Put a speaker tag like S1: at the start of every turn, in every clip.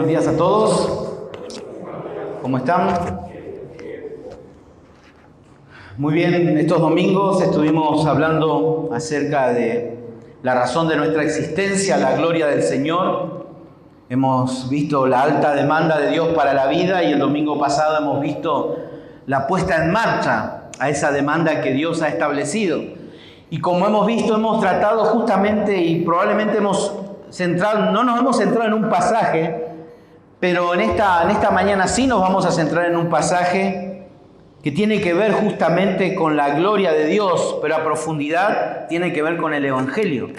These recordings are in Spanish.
S1: buenos días a todos. ¿Cómo están? Muy bien, estos domingos estuvimos hablando acerca de la razón de nuestra existencia, la gloria del Señor. Hemos visto la alta demanda de Dios para la vida y el domingo pasado hemos visto la puesta en marcha a esa demanda que Dios ha establecido. Y como hemos visto, hemos tratado justamente y probablemente no nos hemos centrado en un pasaje, pero en esta mañana sí nos vamos a centrar en un pasaje que tiene que ver justamente con la gloria de Dios, pero a profundidad tiene que ver con el Evangelio.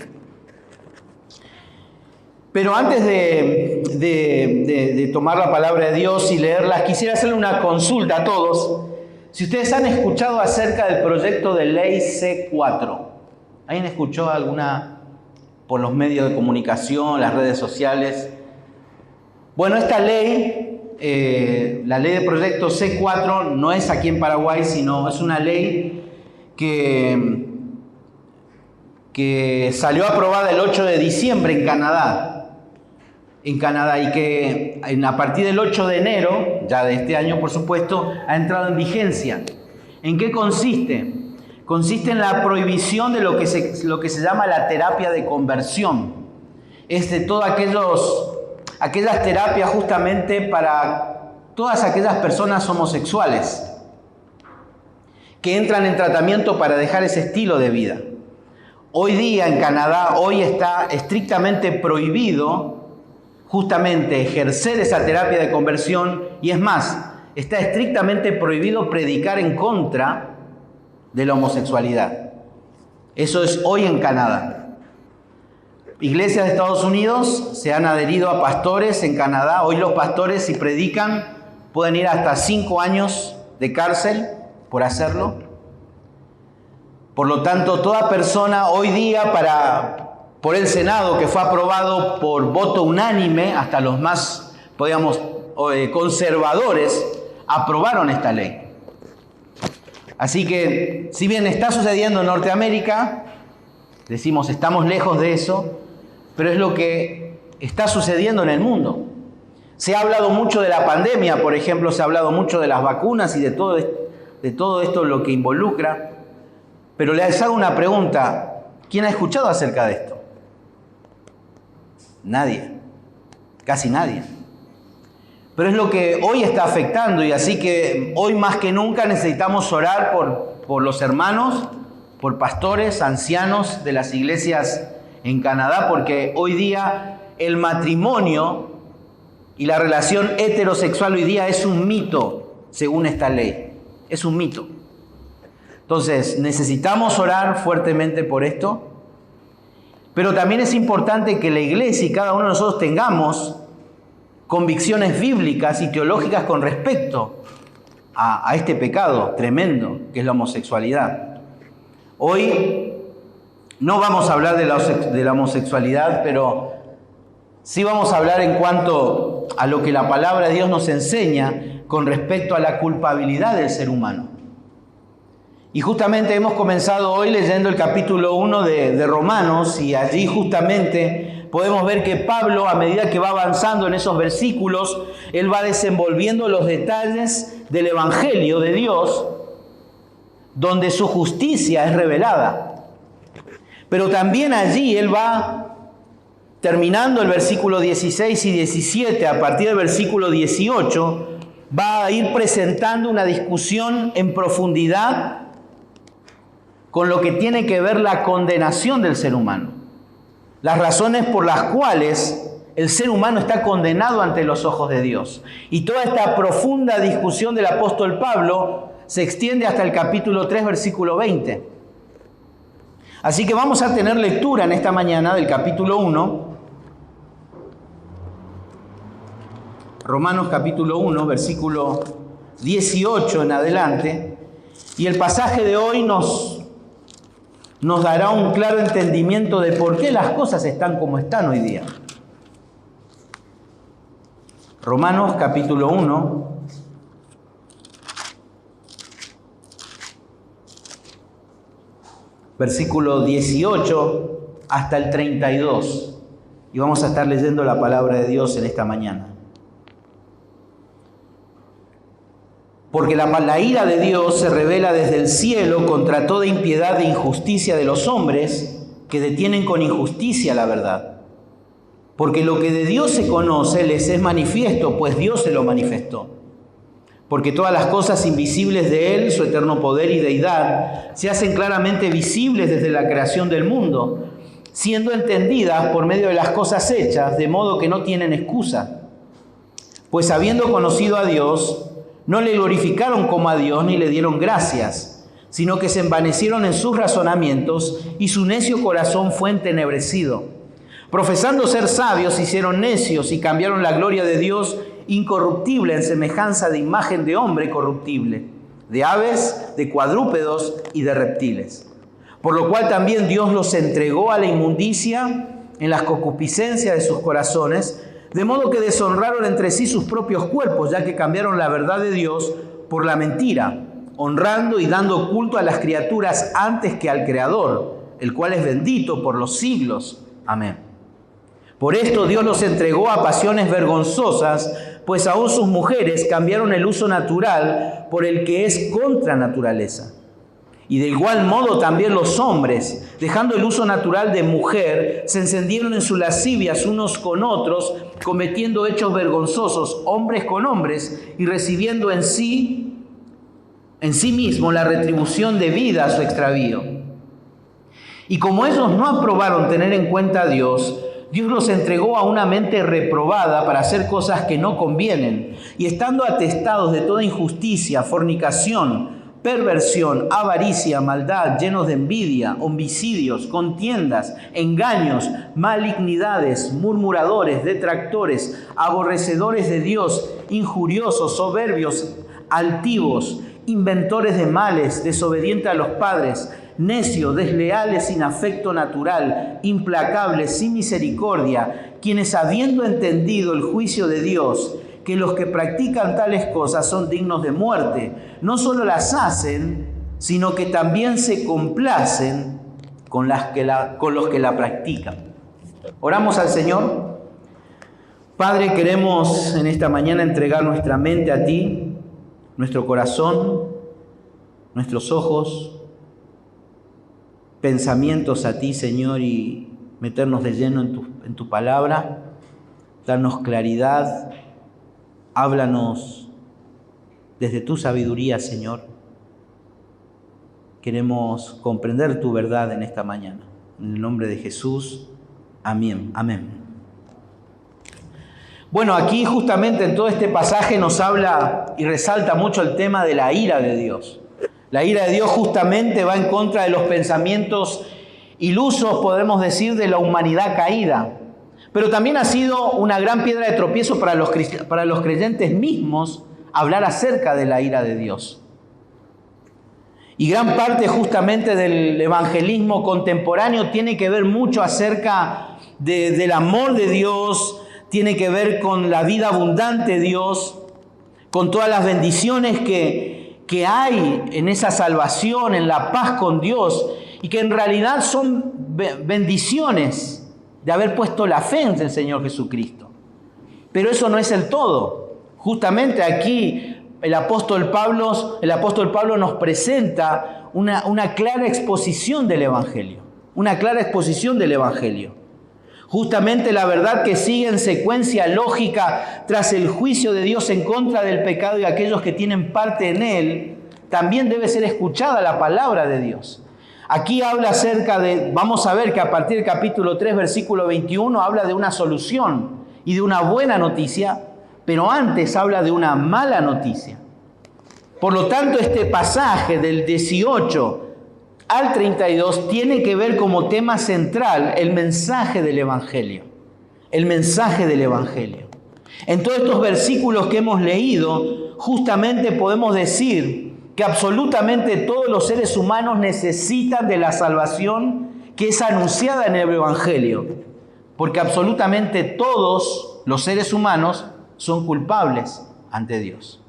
S1: Pero antes de tomar la palabra de Dios y leerla, quisiera hacerle una consulta a todos. Si ustedes han escuchado acerca del proyecto de ley C4, ¿alguien escuchó alguna por los medios de comunicación, las redes sociales? Bueno, esta ley, la ley de proyecto C4, no es aquí en Paraguay, sino es una ley que salió aprobada el 8 de diciembre en Canadá, y que a partir del 8 de enero, ya de este año por supuesto, ha entrado en vigencia. ¿En qué consiste? Consiste en la prohibición de lo que se llama la terapia de conversión. Es de todas aquellas terapias justamente para todas aquellas personas homosexuales que entran en tratamiento para dejar ese estilo de vida. Hoy día en Canadá, está estrictamente prohibido justamente ejercer esa terapia de conversión, y es más, está estrictamente prohibido predicar en contra de la homosexualidad. Eso es hoy en Canadá. Iglesias de Estados Unidos se han adherido a pastores en Canadá. Hoy los pastores, si predican, pueden ir hasta 5 años de cárcel por hacerlo. Por lo tanto, toda persona hoy día por el Senado, que fue aprobado por voto unánime, hasta los más, conservadores, aprobaron esta ley. Así que, si bien está sucediendo en Norteamérica, decimos estamos lejos de eso, pero es lo que está sucediendo en el mundo. Se ha hablado mucho de la pandemia, por ejemplo, se ha hablado mucho de las vacunas y de todo esto lo que involucra, pero les hago una pregunta: ¿quién ha escuchado acerca de esto? Nadie, casi nadie. Pero es lo que hoy está afectando, y así que hoy más que nunca necesitamos orar por los hermanos, por pastores, ancianos de las iglesias en Canadá, porque hoy día el matrimonio y la relación heterosexual hoy día es un mito, según esta ley. Es un mito. Entonces, necesitamos orar fuertemente por esto, pero también es importante que la iglesia y cada uno de nosotros tengamos convicciones bíblicas y teológicas con respecto a este pecado tremendo que es la homosexualidad. Hoy no vamos a hablar de la homosexualidad, pero sí vamos a hablar en cuanto a lo que la palabra de Dios nos enseña con respecto a la culpabilidad del ser humano. Y justamente hemos comenzado hoy leyendo el capítulo 1 de Romanos, y allí justamente podemos ver que Pablo, a medida que va avanzando en esos versículos, él va desenvolviendo los detalles del Evangelio de Dios, donde su justicia es revelada. Pero también allí él va terminando el versículo 16 y 17, a partir del versículo 18, va a ir presentando una discusión en profundidad con lo que tiene que ver la condenación del ser humano. Las razones por las cuales el ser humano está condenado ante los ojos de Dios. Y toda esta profunda discusión del apóstol Pablo se extiende hasta el capítulo 3, versículo 20. Así que vamos a tener lectura en esta mañana del capítulo 1. Romanos capítulo 1, versículo 18 en adelante. Y el pasaje de hoy nos dará un claro entendimiento de por qué las cosas están como están hoy día. Romanos capítulo 1, versículo 18 hasta el 32. Y vamos a estar leyendo la palabra de Dios en esta mañana. Porque la ira de Dios se revela desde el cielo contra toda impiedad e injusticia de los hombres que detienen con injusticia la verdad. Porque lo que de Dios se conoce les es manifiesto, pues Dios se lo manifestó. Porque todas las cosas invisibles de Él, su eterno poder y deidad, se hacen claramente visibles desde la creación del mundo, siendo entendidas por medio de las cosas hechas, de modo que no tienen excusa. Pues habiendo conocido a Dios, no le glorificaron como a Dios ni le dieron gracias, sino que se envanecieron en sus razonamientos y su necio corazón fue entenebrecido. Profesando ser sabios, se hicieron necios y cambiaron la gloria de Dios incorruptible en semejanza de imagen de hombre corruptible, de aves, de cuadrúpedos y de reptiles. Por lo cual también Dios los entregó a la inmundicia en las concupiscencias de sus corazones, de modo que deshonraron entre sí sus propios cuerpos, ya que cambiaron la verdad de Dios por la mentira, honrando y dando culto a las criaturas antes que al Creador, el cual es bendito por los siglos. Amén. Por esto Dios los entregó a pasiones vergonzosas, pues aún sus mujeres cambiaron el uso natural por el que es contra naturaleza. Y de igual modo también los hombres, dejando el uso natural de mujer, se encendieron en sus lascivias unos con otros, cometiendo hechos vergonzosos, hombres con hombres, y recibiendo en sí mismo la retribución debida a su extravío. Y como ellos no aprobaron tener en cuenta a Dios, Dios los entregó a una mente reprobada para hacer cosas que no convienen, y estando atestados de toda injusticia, fornicación, perversión, avaricia, maldad, llenos de envidia, homicidios, contiendas, engaños, malignidades, murmuradores, detractores, aborrecedores de Dios, injuriosos, soberbios, altivos, inventores de males, desobedientes a los padres, necios, desleales, sin afecto natural, implacables, sin misericordia, quienes habiendo entendido el juicio de Dios, que los que practican tales cosas son dignos de muerte, no solo las hacen, sino que también se complacen con los que la practican. Oramos al Señor. Padre, queremos en esta mañana entregar nuestra mente a ti, nuestro corazón, nuestros ojos, pensamientos a ti, Señor, y meternos de lleno en tu palabra, darnos claridad. Háblanos desde tu sabiduría, Señor. Queremos comprender tu verdad en esta mañana. En el nombre de Jesús. Amén. Amén. Bueno, aquí justamente en todo este pasaje nos habla y resalta mucho el tema de la ira de Dios. La ira de Dios justamente va en contra de los pensamientos ilusos, podemos decir, de la humanidad caída. Pero también ha sido una gran piedra de tropiezo para los creyentes mismos hablar acerca de la ira de Dios. Y gran parte justamente del evangelismo contemporáneo tiene que ver mucho acerca del amor de Dios, tiene que ver con la vida abundante de Dios, con todas las bendiciones que hay en esa salvación, en la paz con Dios, y que en realidad son bendiciones de haber puesto la fe en el Señor Jesucristo. Pero eso no es el todo. Justamente aquí el apóstol Pablo nos presenta una clara exposición del Evangelio. Una clara exposición del Evangelio. Justamente la verdad que sigue en secuencia lógica tras el juicio de Dios en contra del pecado y aquellos que tienen parte en él, también debe ser escuchada la palabra de Dios. Aquí habla vamos a ver que a partir del capítulo 3, versículo 21, habla de una solución y de una buena noticia, pero antes habla de una mala noticia. Por lo tanto, este pasaje del 18 al 32 tiene que ver como tema central el mensaje del Evangelio. El mensaje del Evangelio. En todos estos versículos que hemos leído, justamente podemos decir que absolutamente todos los seres humanos necesitan de la salvación que es anunciada en el Evangelio, porque absolutamente todos los seres humanos son culpables ante Dios.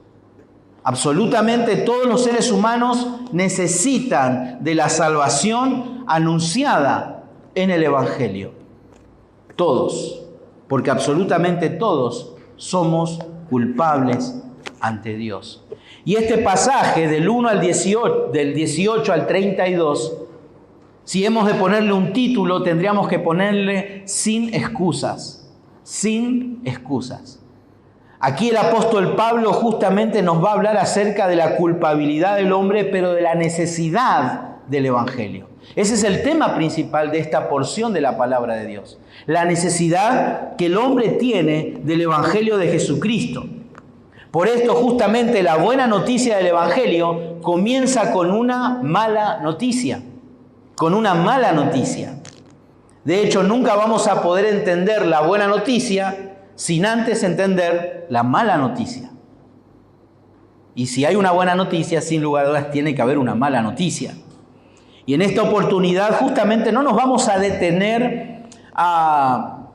S1: Absolutamente todos los seres humanos necesitan de la salvación anunciada en el Evangelio. Todos, porque absolutamente todos somos culpables ante Dios. Y este pasaje del 1 al 18, del 18 al 32, si hemos de ponerle un título, tendríamos que ponerle sin excusas. Sin excusas. Aquí el apóstol Pablo justamente nos va a hablar acerca de la culpabilidad del hombre, pero de la necesidad del Evangelio. Ese es el tema principal de esta porción de la palabra de Dios. La necesidad que el hombre tiene del Evangelio de Jesucristo. Por esto justamente la buena noticia del Evangelio comienza con una mala noticia. Con una mala noticia. De hecho, nunca vamos a poder entender la buena noticia sin antes entender la mala noticia. Y si hay una buena noticia, sin lugar a dudas tiene que haber una mala noticia. Y en esta oportunidad justamente no nos vamos a detener a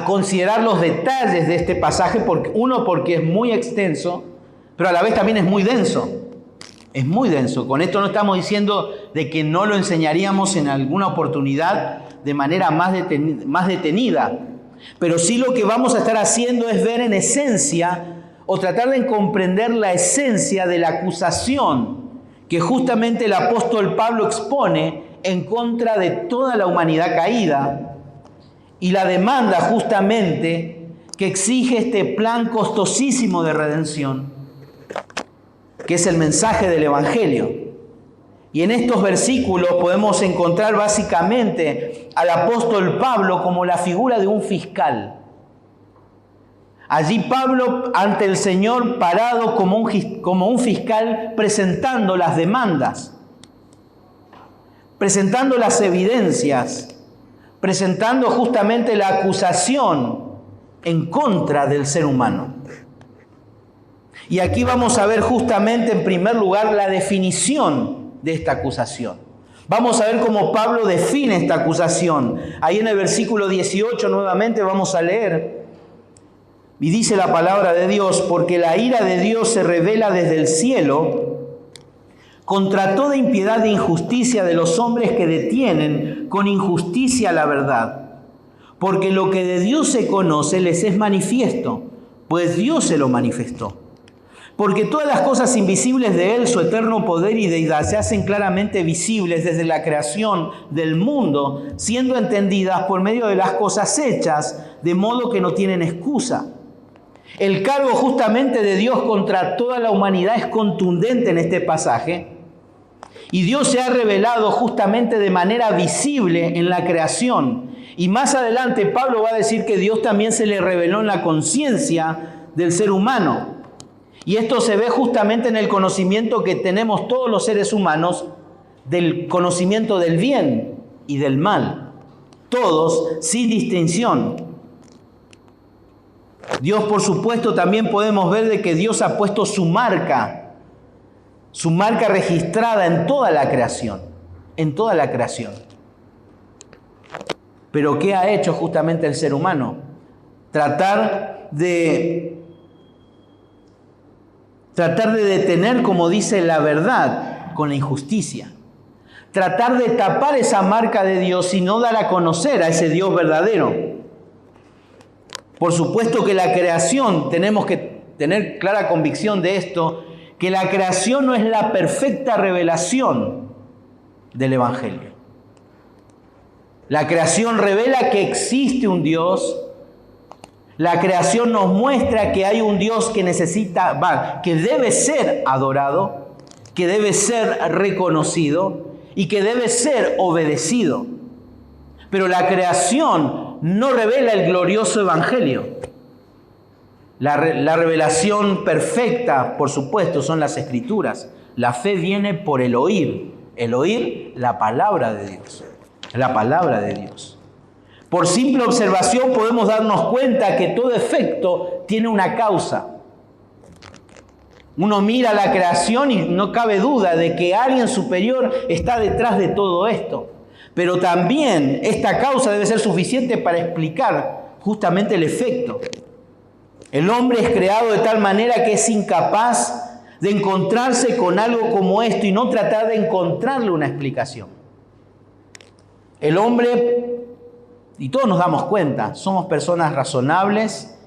S1: considerar los detalles de este pasaje, porque es muy extenso, pero a la vez también es muy denso. Es muy denso. Con esto no estamos diciendo de que no lo enseñaríamos en alguna oportunidad de manera más detenida. Pero sí lo que vamos a estar haciendo es ver en esencia o tratar de comprender la esencia de la acusación que justamente el apóstol Pablo expone en contra de toda la humanidad caída y la demanda justamente que exige este plan costosísimo de redención, que es el mensaje del Evangelio. Y en estos versículos podemos encontrar básicamente al apóstol Pablo como la figura de un fiscal. Allí Pablo ante el Señor parado como un fiscal presentando las demandas, presentando las evidencias, presentando justamente la acusación en contra del ser humano. Y aquí vamos a ver justamente en primer lugar la definición de esta acusación. Vamos a ver cómo Pablo define esta acusación. Ahí en el versículo 18 nuevamente vamos a leer. Y dice la palabra de Dios: porque la ira de Dios se revela desde el cielo contra toda impiedad e injusticia de los hombres que detienen con injusticia la verdad. Porque lo que de Dios se conoce les es manifiesto, pues Dios se lo manifestó. Porque todas las cosas invisibles de Él, su eterno poder y deidad, se hacen claramente visibles desde la creación del mundo, siendo entendidas por medio de las cosas hechas, de modo que no tienen excusa. El cargo justamente de Dios contra toda la humanidad es contundente en este pasaje. Y Dios se ha revelado justamente de manera visible en la creación. Y más adelante Pablo va a decir que Dios también se le reveló en la conciencia del ser humano. Y esto se ve justamente en el conocimiento que tenemos todos los seres humanos del conocimiento del bien y del mal. Todos sin distinción. Dios, por supuesto, también podemos ver de que Dios ha puesto su marca registrada en toda la creación, Pero ¿qué ha hecho justamente el ser humano? Tratar de detener, como dice la verdad, con la injusticia. Tratar de tapar esa marca de Dios y no dar a conocer a ese Dios verdadero. Por supuesto que la creación, tenemos que tener clara convicción de esto, que la creación no es la perfecta revelación del Evangelio. La creación revela que existe un Dios. La creación nos muestra que hay un Dios que que debe ser adorado, que debe ser reconocido y que debe ser obedecido. Pero la creación no revela el glorioso Evangelio. La revelación perfecta, por supuesto, son las Escrituras. La fe viene por el oír la palabra de Dios. La palabra de Dios. Por simple observación podemos darnos cuenta que todo efecto tiene una causa. Uno mira la creación y no cabe duda de que alguien superior está detrás de todo esto. Pero también esta causa debe ser suficiente para explicar justamente el efecto. El hombre es creado de tal manera que es incapaz de encontrarse con algo como esto y no tratar de encontrarle una explicación. El hombre, y todos nos damos cuenta, somos personas razonables,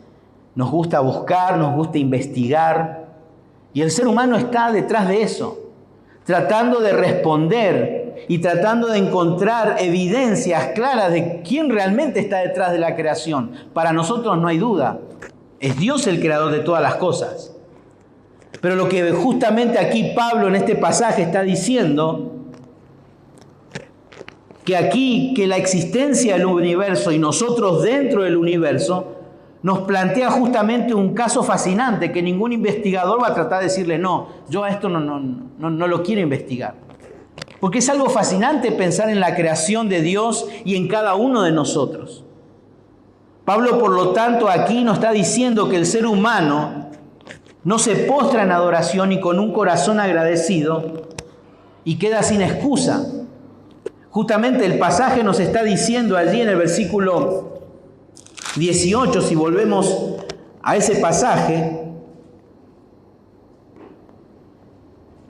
S1: nos gusta buscar, nos gusta investigar, Y el ser humano está detrás de eso, tratando de responder y tratando de encontrar evidencias claras de quién realmente está detrás de la creación. Para nosotros no hay duda, es Dios el creador de todas las cosas. Pero lo que justamente aquí Pablo en este pasaje está diciendo, que la existencia del universo y nosotros dentro del universo nos plantea justamente un caso fascinante que ningún investigador va a tratar de decirle no, yo a esto no lo quiero investigar. Porque es algo fascinante pensar en la creación de Dios y en cada uno de nosotros. Pablo, por lo tanto, aquí nos está diciendo que el ser humano no se postra en adoración y con un corazón agradecido y queda sin excusa. Justamente el pasaje nos está diciendo allí en el versículo 18, si volvemos a ese pasaje,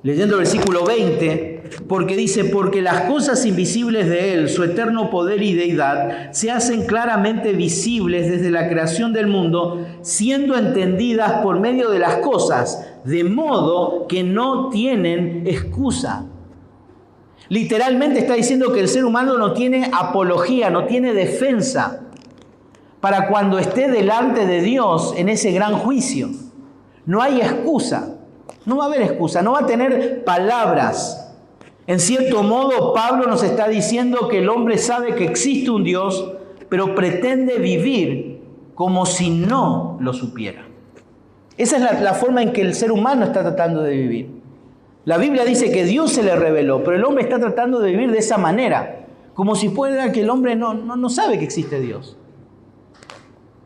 S1: leyendo el versículo 20, porque dice, porque las cosas invisibles de Él, su eterno poder y deidad, se hacen claramente visibles desde la creación del mundo, siendo entendidas por medio de las cosas, de modo que no tienen excusa. Literalmente está diciendo que el ser humano no tiene apología, no tiene defensa para cuando esté delante de Dios en ese gran juicio. No hay excusa, no va a haber excusa, no va a tener palabras. En cierto modo, Pablo nos está diciendo que el hombre sabe que existe un Dios, pero pretende vivir como si no lo supiera. Esa es la forma en que el ser humano está tratando de vivir. La Biblia dice que Dios se le reveló, pero el hombre está tratando de vivir de esa manera, como si fuera que el hombre no sabe que existe Dios.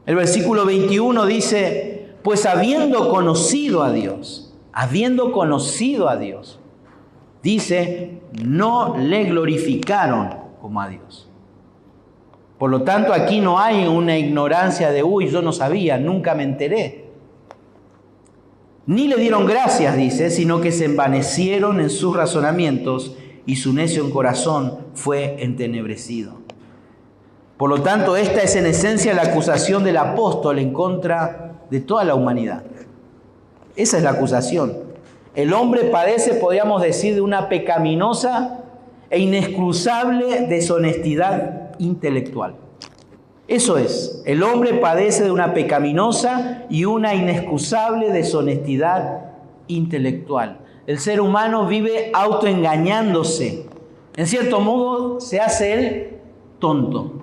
S1: El versículo 21 dice, pues habiendo conocido a Dios, dice, no le glorificaron como a Dios. Por lo tanto, aquí no hay una ignorancia de, yo no sabía, nunca me enteré. Ni le dieron gracias, dice, sino que se envanecieron en sus razonamientos y su necio en corazón fue entenebrecido. Por lo tanto, esta es en esencia la acusación del apóstol en contra de toda la humanidad. Esa es la acusación. El hombre padece, podríamos decir, de una pecaminosa e inexcusable deshonestidad intelectual. Eso es, el hombre padece de una pecaminosa y una inexcusable deshonestidad intelectual. El ser humano vive autoengañándose. En cierto modo, se hace el tonto.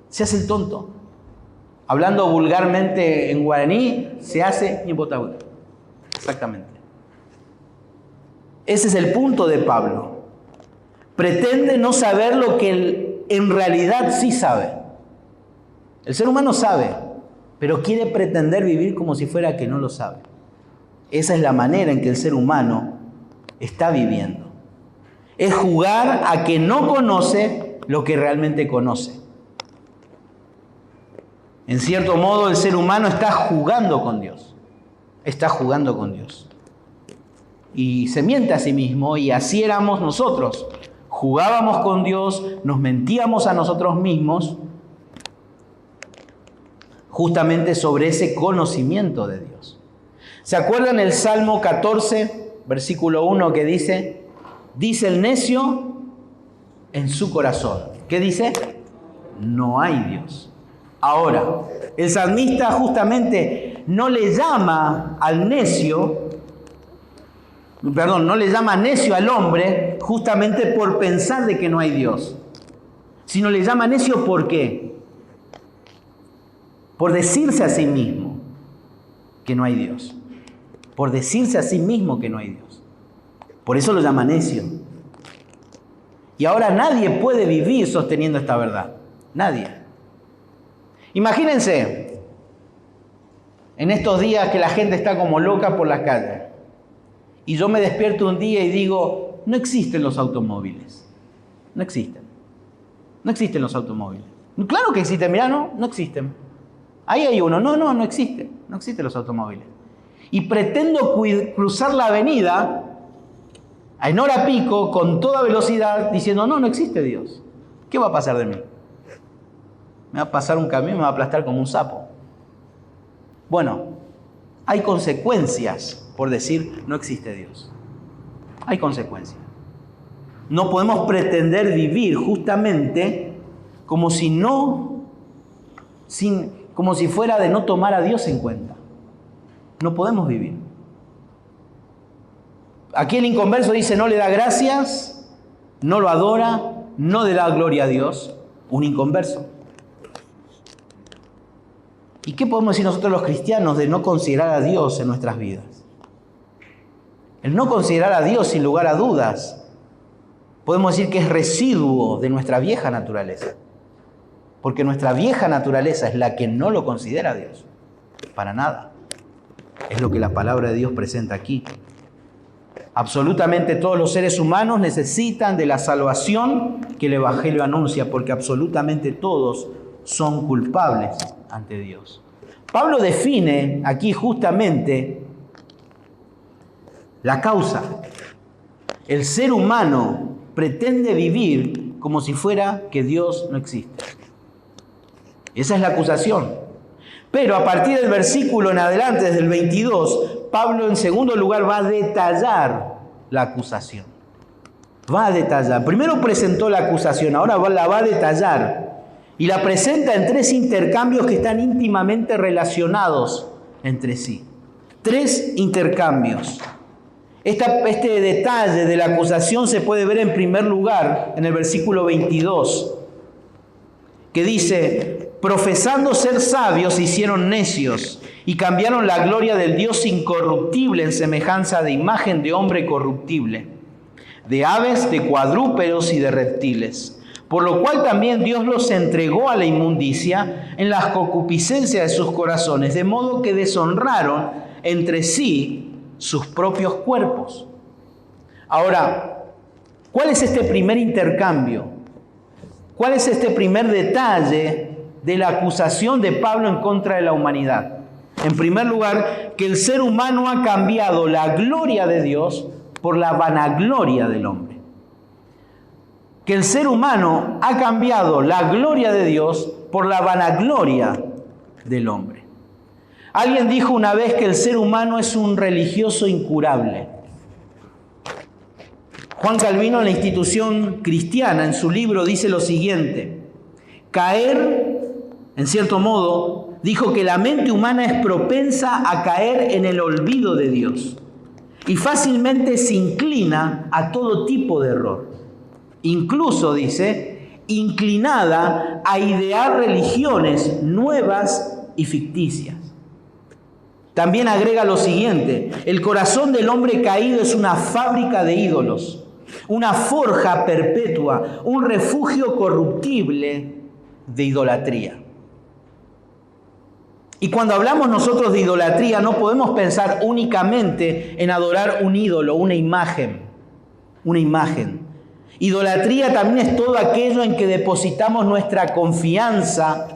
S1: Se hace el tonto. Hablando vulgarmente en guaraní, se hace ñipotahuel. Exactamente. Ese es el punto de Pablo. Pretende no saber lo que él en realidad sí sabe. El ser humano sabe, pero quiere pretender vivir como si fuera que no lo sabe. Esa es la manera en que el ser humano está viviendo. Es jugar a que no conoce lo que realmente conoce. En cierto modo, el ser humano está jugando con Dios. Está jugando con Dios. Y se miente a sí mismo, y así éramos nosotros. Jugábamos con Dios, nos mentíamos a nosotros mismos, justamente sobre ese conocimiento de Dios. ¿Se acuerdan el Salmo 14, versículo 1 que dice el necio en su corazón? ¿Qué dice? No hay Dios. Ahora, el salmista justamente no le llama necio al hombre justamente por pensar de que no hay Dios, sino le llama necio ¿por qué? Por decirse a sí mismo que no hay Dios. Por decirse a sí mismo que no hay Dios. Por eso lo llama necio. Y ahora nadie puede vivir sosteniendo esta verdad. Nadie. Imagínense, en estos días que la gente está como loca por las calles. Y yo me despierto un día y digo, no existen los automóviles. No existen. No existen los automóviles. Claro que existen, mirá, no existen. Ahí hay uno. No existe. No existen los automóviles. Y pretendo cruzar la avenida en hora pico, con toda velocidad, diciendo, no existe Dios. ¿Qué va a pasar de mí? Me va a pasar un camión y me va a aplastar como un sapo. Bueno, hay consecuencias por decir no existe Dios. Hay consecuencias. No podemos pretender vivir justamente como si fuera de no tomar a Dios en cuenta. No podemos vivir. Aquí el inconverso dice no le da gracias, no lo adora, no le da gloria a Dios. Un inconverso. ¿Y qué podemos decir nosotros los cristianos de no considerar a Dios en nuestras vidas? El no considerar a Dios, sin lugar a dudas, podemos decir que es residuo de nuestra vieja naturaleza. Porque nuestra vieja naturaleza es la que no lo considera a Dios. Para nada. Es lo que la palabra de Dios presenta aquí. Absolutamente todos los seres humanos necesitan de la salvación que el Evangelio anuncia, porque absolutamente todos son culpables ante Dios. Pablo define aquí justamente la causa. El ser humano pretende vivir como si fuera que Dios no existe. Esa es la acusación. Pero a partir del versículo en adelante, desde el 22, Pablo en segundo lugar va a detallar la acusación. Va a detallar. Primero presentó la acusación, ahora la va a detallar. Y la presenta en tres intercambios que están íntimamente relacionados entre sí. Tres intercambios. Este detalle de la acusación se puede ver en primer lugar en el versículo 22, que dice: profesando ser sabios se hicieron necios y cambiaron la gloria del Dios incorruptible en semejanza de imagen de hombre corruptible, de aves, de cuadrúpedos y de reptiles. Por lo cual también Dios los entregó a la inmundicia en las concupiscencias de sus corazones, de modo que deshonraron entre sí sus propios cuerpos. Ahora, ¿cuál es este primer intercambio? ¿Cuál es este primer detalle de la acusación de Pablo en contra de la humanidad? En primer lugar, que el ser humano ha cambiado la gloria de Dios por la vanagloria del hombre. Que el ser humano ha cambiado la gloria de Dios por la vanagloria del hombre. Alguien dijo una vez que el ser humano es un religioso incurable. Juan Calvino, en la Institución Cristiana, en su libro, dice lo siguiente: caer, en cierto modo, dijo que la mente humana es propensa a caer en el olvido de Dios y fácilmente se inclina a todo tipo de error. Incluso, dice, inclinada a idear religiones nuevas y ficticias. También agrega lo siguiente: el corazón del hombre caído es una fábrica de ídolos, una forja perpetua, un refugio corruptible de idolatría. Y cuando hablamos nosotros de idolatría, no podemos pensar únicamente en adorar un ídolo, una imagen. Idolatría también es todo aquello en que depositamos nuestra confianza,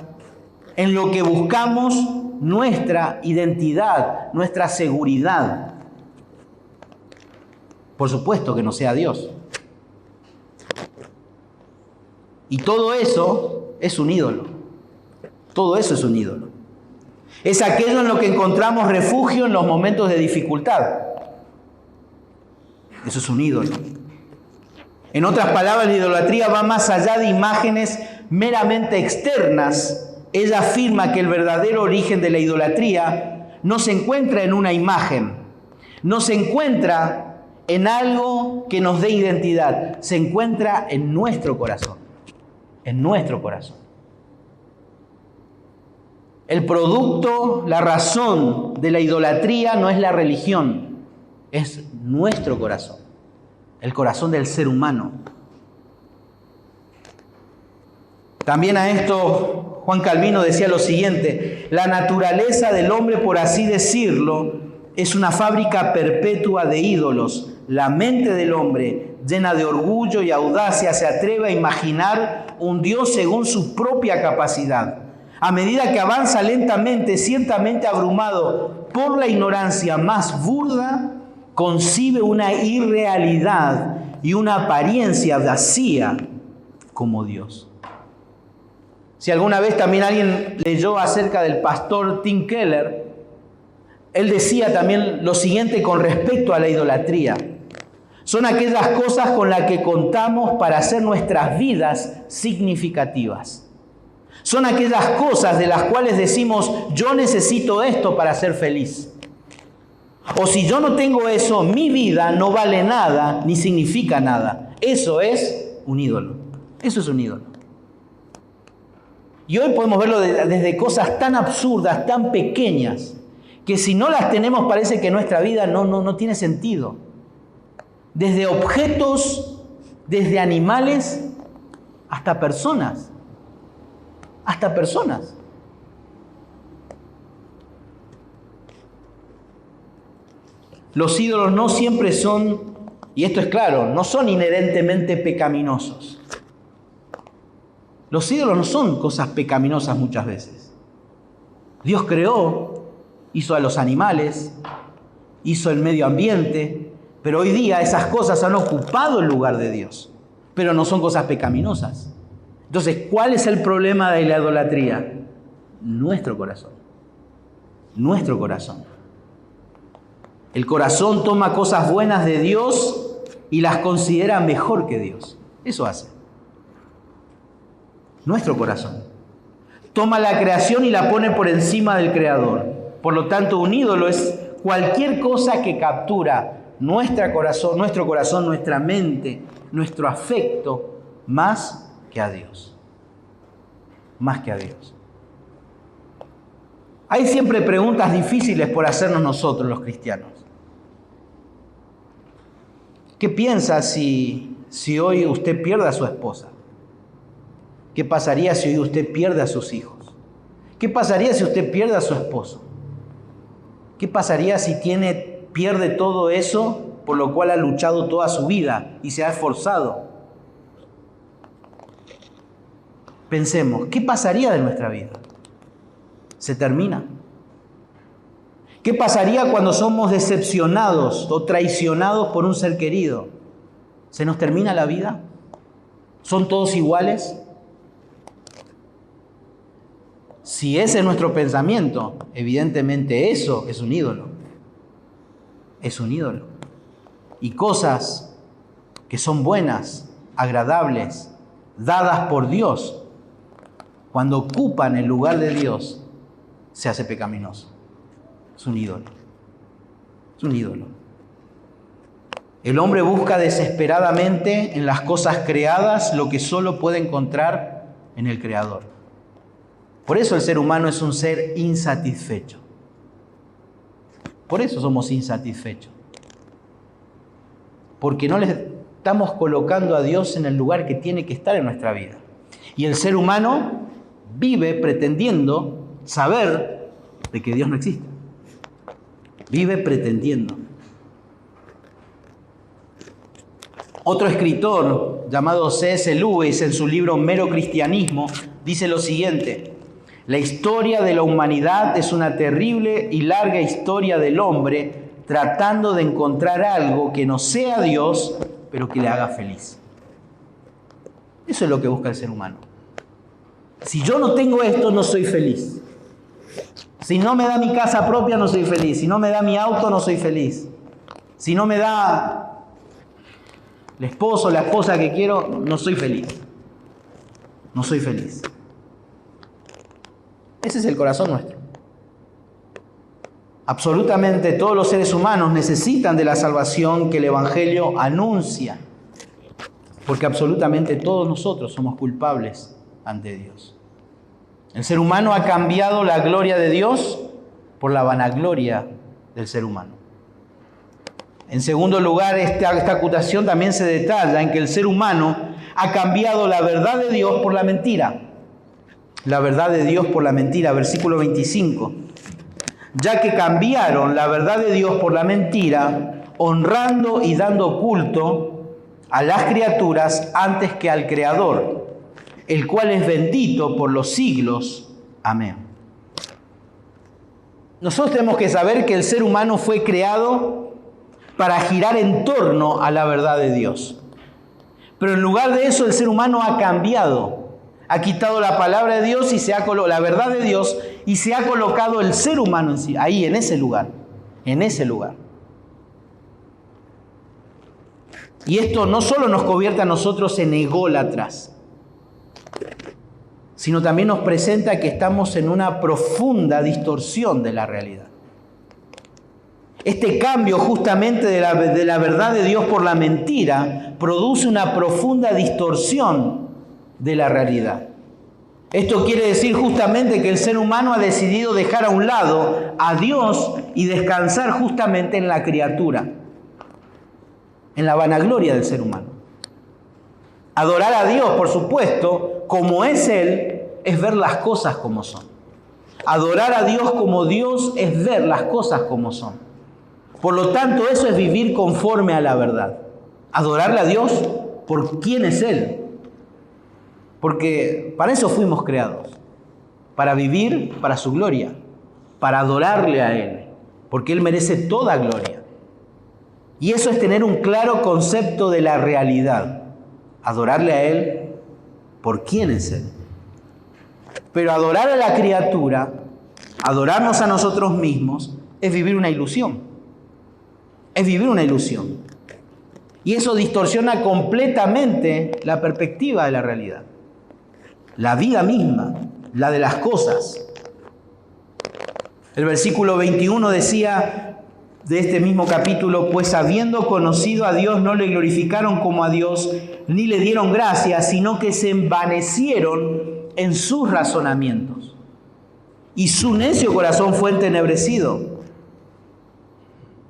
S1: en lo que buscamos nuestra identidad, nuestra seguridad. Por supuesto que no sea Dios. Y todo eso es un ídolo. Todo eso es un ídolo. Es aquello en lo que encontramos refugio en los momentos de dificultad. Eso es un ídolo. En otras palabras, la idolatría va más allá de imágenes meramente externas. Ella afirma que el verdadero origen de la idolatría no se encuentra en una imagen, no se encuentra en algo que nos dé identidad, se encuentra en nuestro corazón, en nuestro corazón. El producto, la razón de la idolatría no es la religión, es nuestro corazón, el corazón del ser humano. También a esto Juan Calvino decía lo siguiente: la naturaleza del hombre, por así decirlo, es una fábrica perpetua de ídolos. La mente del hombre, llena de orgullo y audacia, se atreve a imaginar un Dios según su propia capacidad. A medida que avanza lentamente, ciertamente abrumado por la ignorancia más burda, concibe una irrealidad y una apariencia vacía como Dios. Si alguna vez también alguien leyó acerca del pastor Tim Keller, Él decía también lo siguiente con respecto a la idolatría. Son aquellas cosas con las que contamos para hacer nuestras vidas significativas. Son aquellas cosas de las cuales decimos, yo necesito esto para ser feliz. O si yo no tengo eso, mi vida no vale nada ni significa nada. Eso es un ídolo. Eso es un ídolo. Y hoy podemos verlo desde cosas tan absurdas, tan pequeñas, que si no las tenemos parece que nuestra vida no tiene sentido. Desde objetos, desde animales, hasta personas. Hasta personas. Los ídolos no siempre son, y esto es claro, no son inherentemente pecaminosos. Los ídolos no son cosas pecaminosas muchas veces. Dios creó, hizo a los animales, hizo el medio ambiente, pero hoy día esas cosas han ocupado el lugar de Dios, pero no son cosas pecaminosas. Entonces, ¿cuál es el problema de la idolatría? Nuestro corazón. Nuestro corazón. El corazón toma cosas buenas de Dios y las considera mejor que Dios. Eso hace. Nuestro corazón. Toma la creación y la pone por encima del Creador. Por lo tanto, un ídolo es cualquier cosa que captura nuestro corazón, nuestra mente, nuestro afecto, más que a Dios. Más que a Dios. Hay siempre preguntas difíciles por hacernos nosotros los cristianos. ¿Qué piensa si hoy usted pierde a su esposa? ¿Qué pasaría si hoy usted pierde a sus hijos? ¿Qué pasaría si usted pierde a su esposo? ¿Qué pasaría si pierde todo eso por lo cual ha luchado toda su vida y se ha esforzado? Pensemos, ¿qué pasaría de nuestra vida? ¿Se termina? ¿Qué pasaría cuando somos decepcionados o traicionados por un ser querido? ¿Se nos termina la vida? ¿Son todos iguales? Si ese es nuestro pensamiento, evidentemente eso es un ídolo. Es un ídolo. Y cosas que son buenas, agradables, dadas por Dios, cuando ocupan el lugar de Dios, se hace pecaminoso. Es un ídolo. Es un ídolo. El hombre busca desesperadamente en las cosas creadas lo que solo puede encontrar en el Creador. Por eso el ser humano es un ser insatisfecho. Por eso somos insatisfechos. Porque no le estamos colocando a Dios en el lugar que tiene que estar en nuestra vida. Y el ser humano vive pretendiendo saber de que Dios no existe. Vive pretendiendo. Otro escritor llamado C.S. Lewis, en su libro Mero Cristianismo, dice lo siguiente: la historia de la humanidad es una terrible y larga historia del hombre tratando de encontrar algo que no sea Dios, pero que le haga feliz. Eso es lo que busca el ser humano. Si yo no tengo esto, no soy feliz. Si no me da mi casa propia, no soy feliz. Si no me da mi auto, no soy feliz. Si no me da el esposo o la esposa que quiero, no soy feliz. No soy feliz. Ese es el corazón nuestro. Absolutamente todos los seres humanos necesitan de la salvación que el Evangelio anuncia, porque absolutamente todos nosotros somos culpables ante Dios. El ser humano ha cambiado la gloria de Dios por la vanagloria del ser humano. En segundo lugar, esta acusación también se detalla en que el ser humano ha cambiado la verdad de Dios por la mentira. La verdad de Dios por la mentira, versículo 25. Ya que cambiaron la verdad de Dios por la mentira, honrando y dando culto a las criaturas antes que al Creador, el cual es bendito por los siglos. Amén. Nosotros tenemos que saber que el ser humano fue creado para girar en torno a la verdad de Dios. Pero en lugar de eso, el ser humano ha cambiado. Ha quitado la palabra de Dios y la verdad de Dios y se ha colocado el ser humano ahí, en ese lugar. en ese lugar. Y esto no solo nos convierte a nosotros en ególatras, sino también nos presenta que estamos en una profunda distorsión de la realidad. Este cambio justamente de la verdad de Dios por la mentira produce una profunda distorsión de la realidad. Esto quiere decir justamente que el ser humano ha decidido dejar a un lado a Dios y descansar justamente en la criatura, en la vanagloria del ser humano. Adorar a Dios, por supuesto, como es Él, es ver las cosas como son. Adorar a Dios como Dios es ver las cosas como son. Por lo tanto, eso es vivir conforme a la verdad. Adorarle a Dios por quién es Él. Porque para eso fuimos creados. Para vivir para su gloria. Para adorarle a Él. Porque Él merece toda gloria. Y eso es tener un claro concepto de la realidad. Adorarle a Él por quién es Él. Pero adorar a la criatura, adorarnos a nosotros mismos, es vivir una ilusión. Es vivir una ilusión. Y eso distorsiona completamente la perspectiva de la realidad. La vida misma, la de las cosas. El versículo 21 decía de este mismo capítulo: pues habiendo conocido a Dios no le glorificaron como a Dios, ni le dieron gracias, sino que se envanecieron en sus razonamientos. Y su necio corazón fue entenebrecido.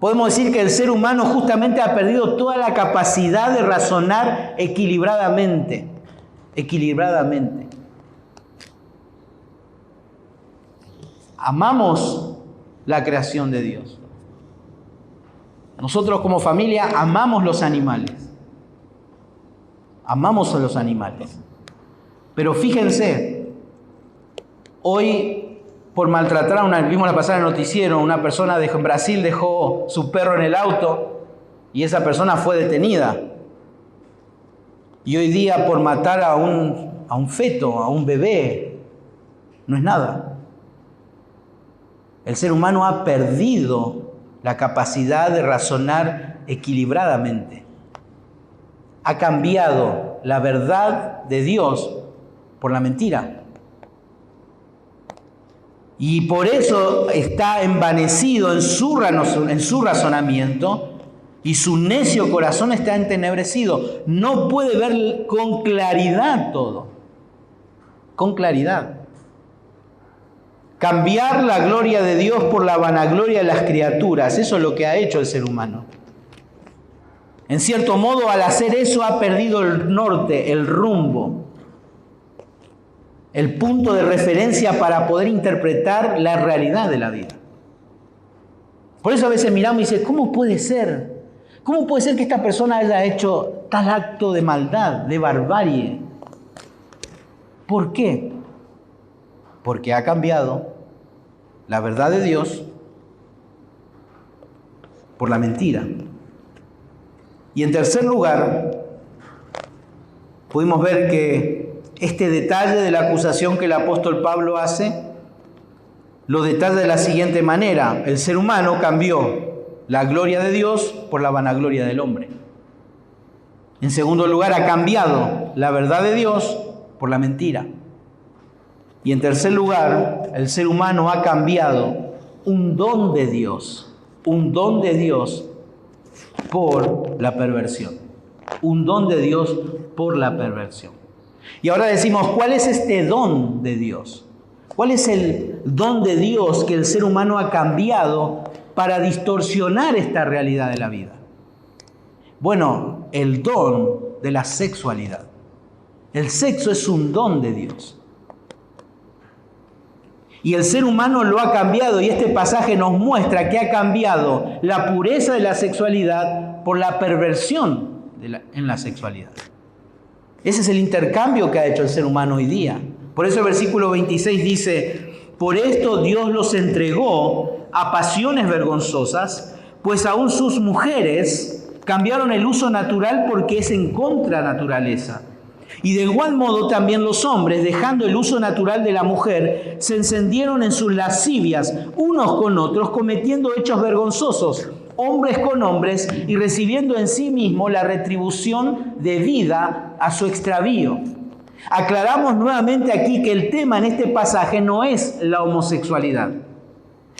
S1: Podemos decir que el ser humano justamente ha perdido toda la capacidad de razonar equilibradamente. Equilibradamente. Amamos la creación de Dios. Nosotros como familia amamos los animales. Amamos a los animales. Pero fíjense, hoy por maltratar vimos la pasada en el noticiero, una persona en Brasil dejó su perro en el auto y esa persona fue detenida. Y hoy día por matar a un feto, a un bebé, no es nada. El ser humano ha perdido la capacidad de razonar equilibradamente. Ha cambiado la verdad de Dios por la mentira. Y por eso está envanecido en su razonamiento y su necio corazón está entenebrecido. No puede ver con claridad todo. Con claridad. Cambiar la gloria de Dios por la vanagloria de las criaturas. Eso es lo que ha hecho el ser humano. En cierto modo, al hacer eso ha perdido el norte, el rumbo, el punto de referencia para poder interpretar la realidad de la vida. Por eso a veces miramos y dice, ¿cómo puede ser? ¿Cómo puede ser que esta persona haya hecho tal acto de maldad, de barbarie? ¿Por qué? Porque ha cambiado la verdad de Dios por la mentira. Y en tercer lugar, pudimos ver que este detalle de la acusación que el apóstol Pablo hace, lo detalla de la siguiente manera: el ser humano cambió la gloria de Dios por la vanagloria del hombre. En segundo lugar, ha cambiado la verdad de Dios por la mentira. Y en tercer lugar, el ser humano ha cambiado un don de Dios por la perversión. Un don de Dios por la perversión. Y ahora decimos, ¿cuál es este don de Dios? ¿Cuál es el don de Dios que el ser humano ha cambiado para distorsionar esta realidad de la vida? Bueno, el don de la sexualidad. El sexo es un don de Dios. Y el ser humano lo ha cambiado, y este pasaje nos muestra que ha cambiado la pureza de la sexualidad por la perversión en la sexualidad. Ese es el intercambio que ha hecho el ser humano hoy día. Por eso el versículo 26 dice: por esto Dios los entregó a pasiones vergonzosas, pues aún sus mujeres cambiaron el uso natural porque es en contra naturaleza. Y de igual modo también los hombres, dejando el uso natural de la mujer, se encendieron en sus lascivias unos con otros, cometiendo hechos vergonzosos, hombres con hombres, y recibiendo en sí mismo la retribución debida a su extravío. Aclaramos nuevamente aquí que el tema en este pasaje no es la homosexualidad.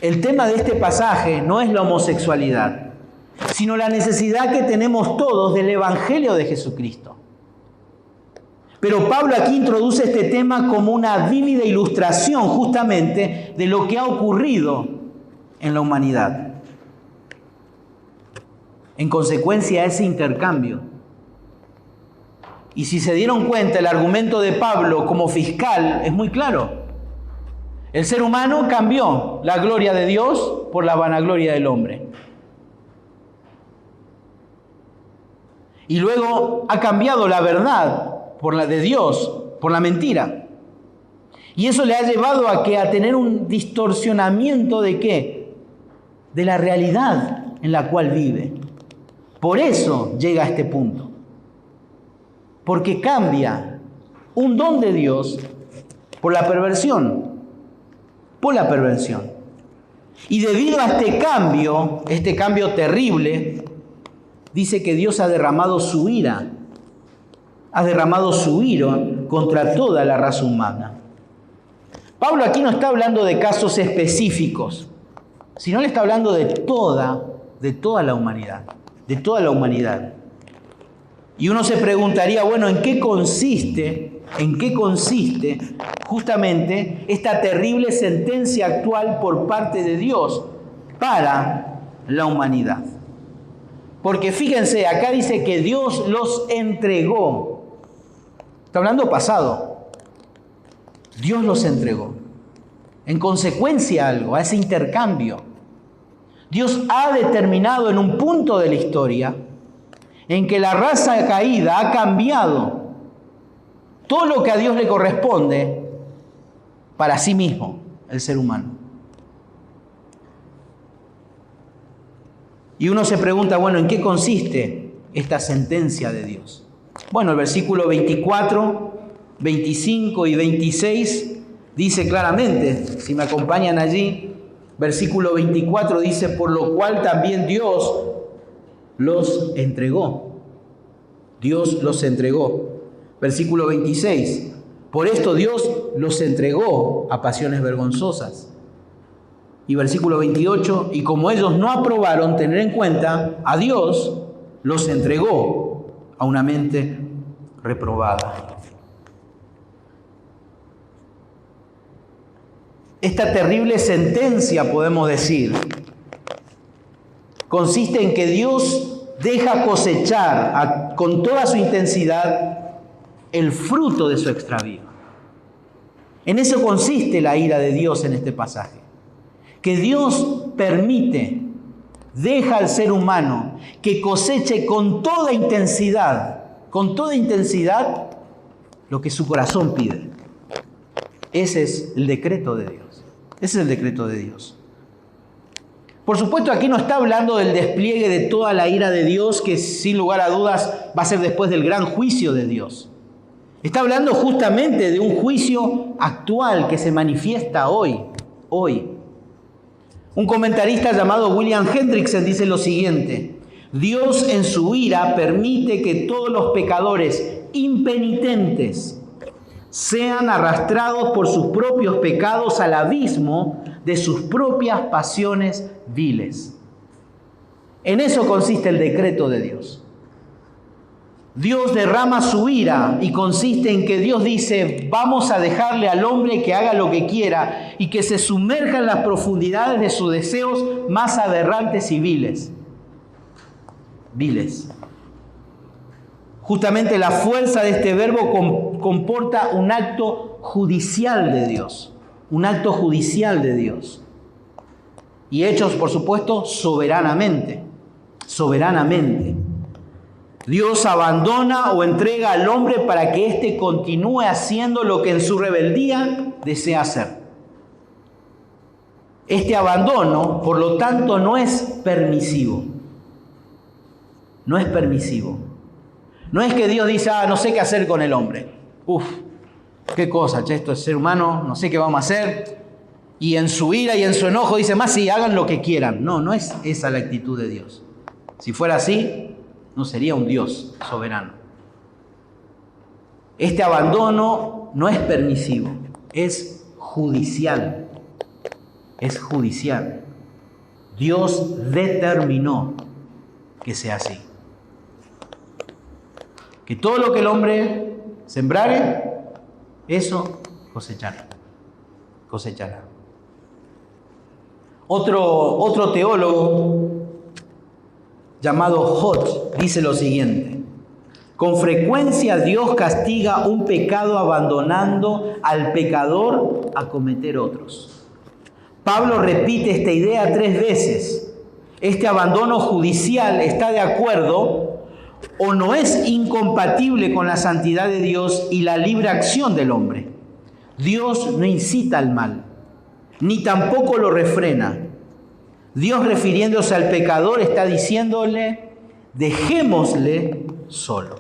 S1: El tema de este pasaje no es la homosexualidad, sino la necesidad que tenemos todos del Evangelio de Jesucristo. Pero Pablo aquí introduce este tema como una vívida ilustración justamente de lo que ha ocurrido en la humanidad. En consecuencia a ese intercambio. Y si se dieron cuenta, el argumento de Pablo como fiscal es muy claro. El ser humano cambió la gloria de Dios por la vanagloria del hombre. Y luego ha cambiado la verdad por la de Dios, por la mentira. Y eso le ha llevado a tener un distorsionamiento ¿de qué? De la realidad en la cual vive. Por eso llega a este punto. Porque cambia un don de Dios por la perversión. Por la perversión. Y debido a este cambio terrible, dice que Dios ha derramado su ira. Ha derramado su ira contra toda la raza humana. Pablo aquí no está hablando de casos específicos, sino le está hablando de toda la humanidad. De toda la humanidad. Y uno se preguntaría, bueno, ¿en qué consiste justamente esta terrible sentencia actual por parte de Dios para la humanidad? Porque fíjense, acá dice que Dios los entregó. Está hablando pasado. Dios los entregó. En consecuencia a ese intercambio. Dios ha determinado en un punto de la historia en que la raza caída ha cambiado todo lo que a Dios le corresponde para sí mismo, el ser humano. Y uno se pregunta, bueno, ¿en qué consiste esta sentencia de Dios? Bueno, el versículo 24, 25 y 26 dice claramente, si me acompañan allí, versículo 24 dice, por lo cual también Dios los entregó. Dios los entregó. Versículo 26, por esto Dios los entregó a pasiones vergonzosas. Y versículo 28, y como ellos no aprobaron tener en cuenta a Dios, los entregó a una mente reprobada. Esta terrible sentencia, podemos decir, consiste en que Dios deja cosechar con toda su intensidad el fruto de su extravío. En eso consiste la ira de Dios en este pasaje. Que Dios deja al ser humano que coseche con toda intensidad lo que su corazón pide. Ese es el decreto de Dios. Ese es el decreto de Dios. Por supuesto, aquí no está hablando del despliegue de toda la ira de Dios, que sin lugar a dudas va a ser después del gran juicio de Dios. Está hablando justamente de un juicio actual que se manifiesta hoy. Un comentarista llamado William Hendrickson dice lo siguiente: Dios en su ira permite que todos los pecadores impenitentes sean arrastrados por sus propios pecados al abismo de sus propias pasiones viles. En eso consiste el decreto de Dios. Dios derrama su ira y consiste en que Dios dice, vamos a dejarle al hombre que haga lo que quiera y que se sumerja en las profundidades de sus deseos más aberrantes y viles. Justamente la fuerza de este verbo comporta un acto judicial de Dios. Un acto judicial de Dios. Y hechos, por supuesto, soberanamente. Dios abandona o entrega al hombre para que éste continúe haciendo lo que en su rebeldía desea hacer. Este abandono, por lo tanto, no es permisivo. No No es que Dios dice, no sé qué hacer con el hombre. Uf, qué cosa, che, esto es ser humano, no sé qué vamos a hacer. Y en su ira y en su enojo dice, más sí, hagan lo que quieran. No, no es esa la actitud de Dios. Si fuera así, no sería un Dios soberano. Este abandono no es permisivo, es judicial. Es judicial. Dios determinó que sea así. Que todo lo que el hombre sembrare, eso cosechará. Cosechará. Otro teólogo llamado Hodge dice lo siguiente: con frecuencia Dios castiga un pecado abandonando al pecador a cometer otros. Pablo repite esta idea 3 veces. Este abandono judicial está de acuerdo o no es incompatible con la santidad de Dios y la libre acción del hombre. Dios no incita al mal, ni tampoco lo refrena. Dios, refiriéndose al pecador, está diciéndole, dejémosle solo.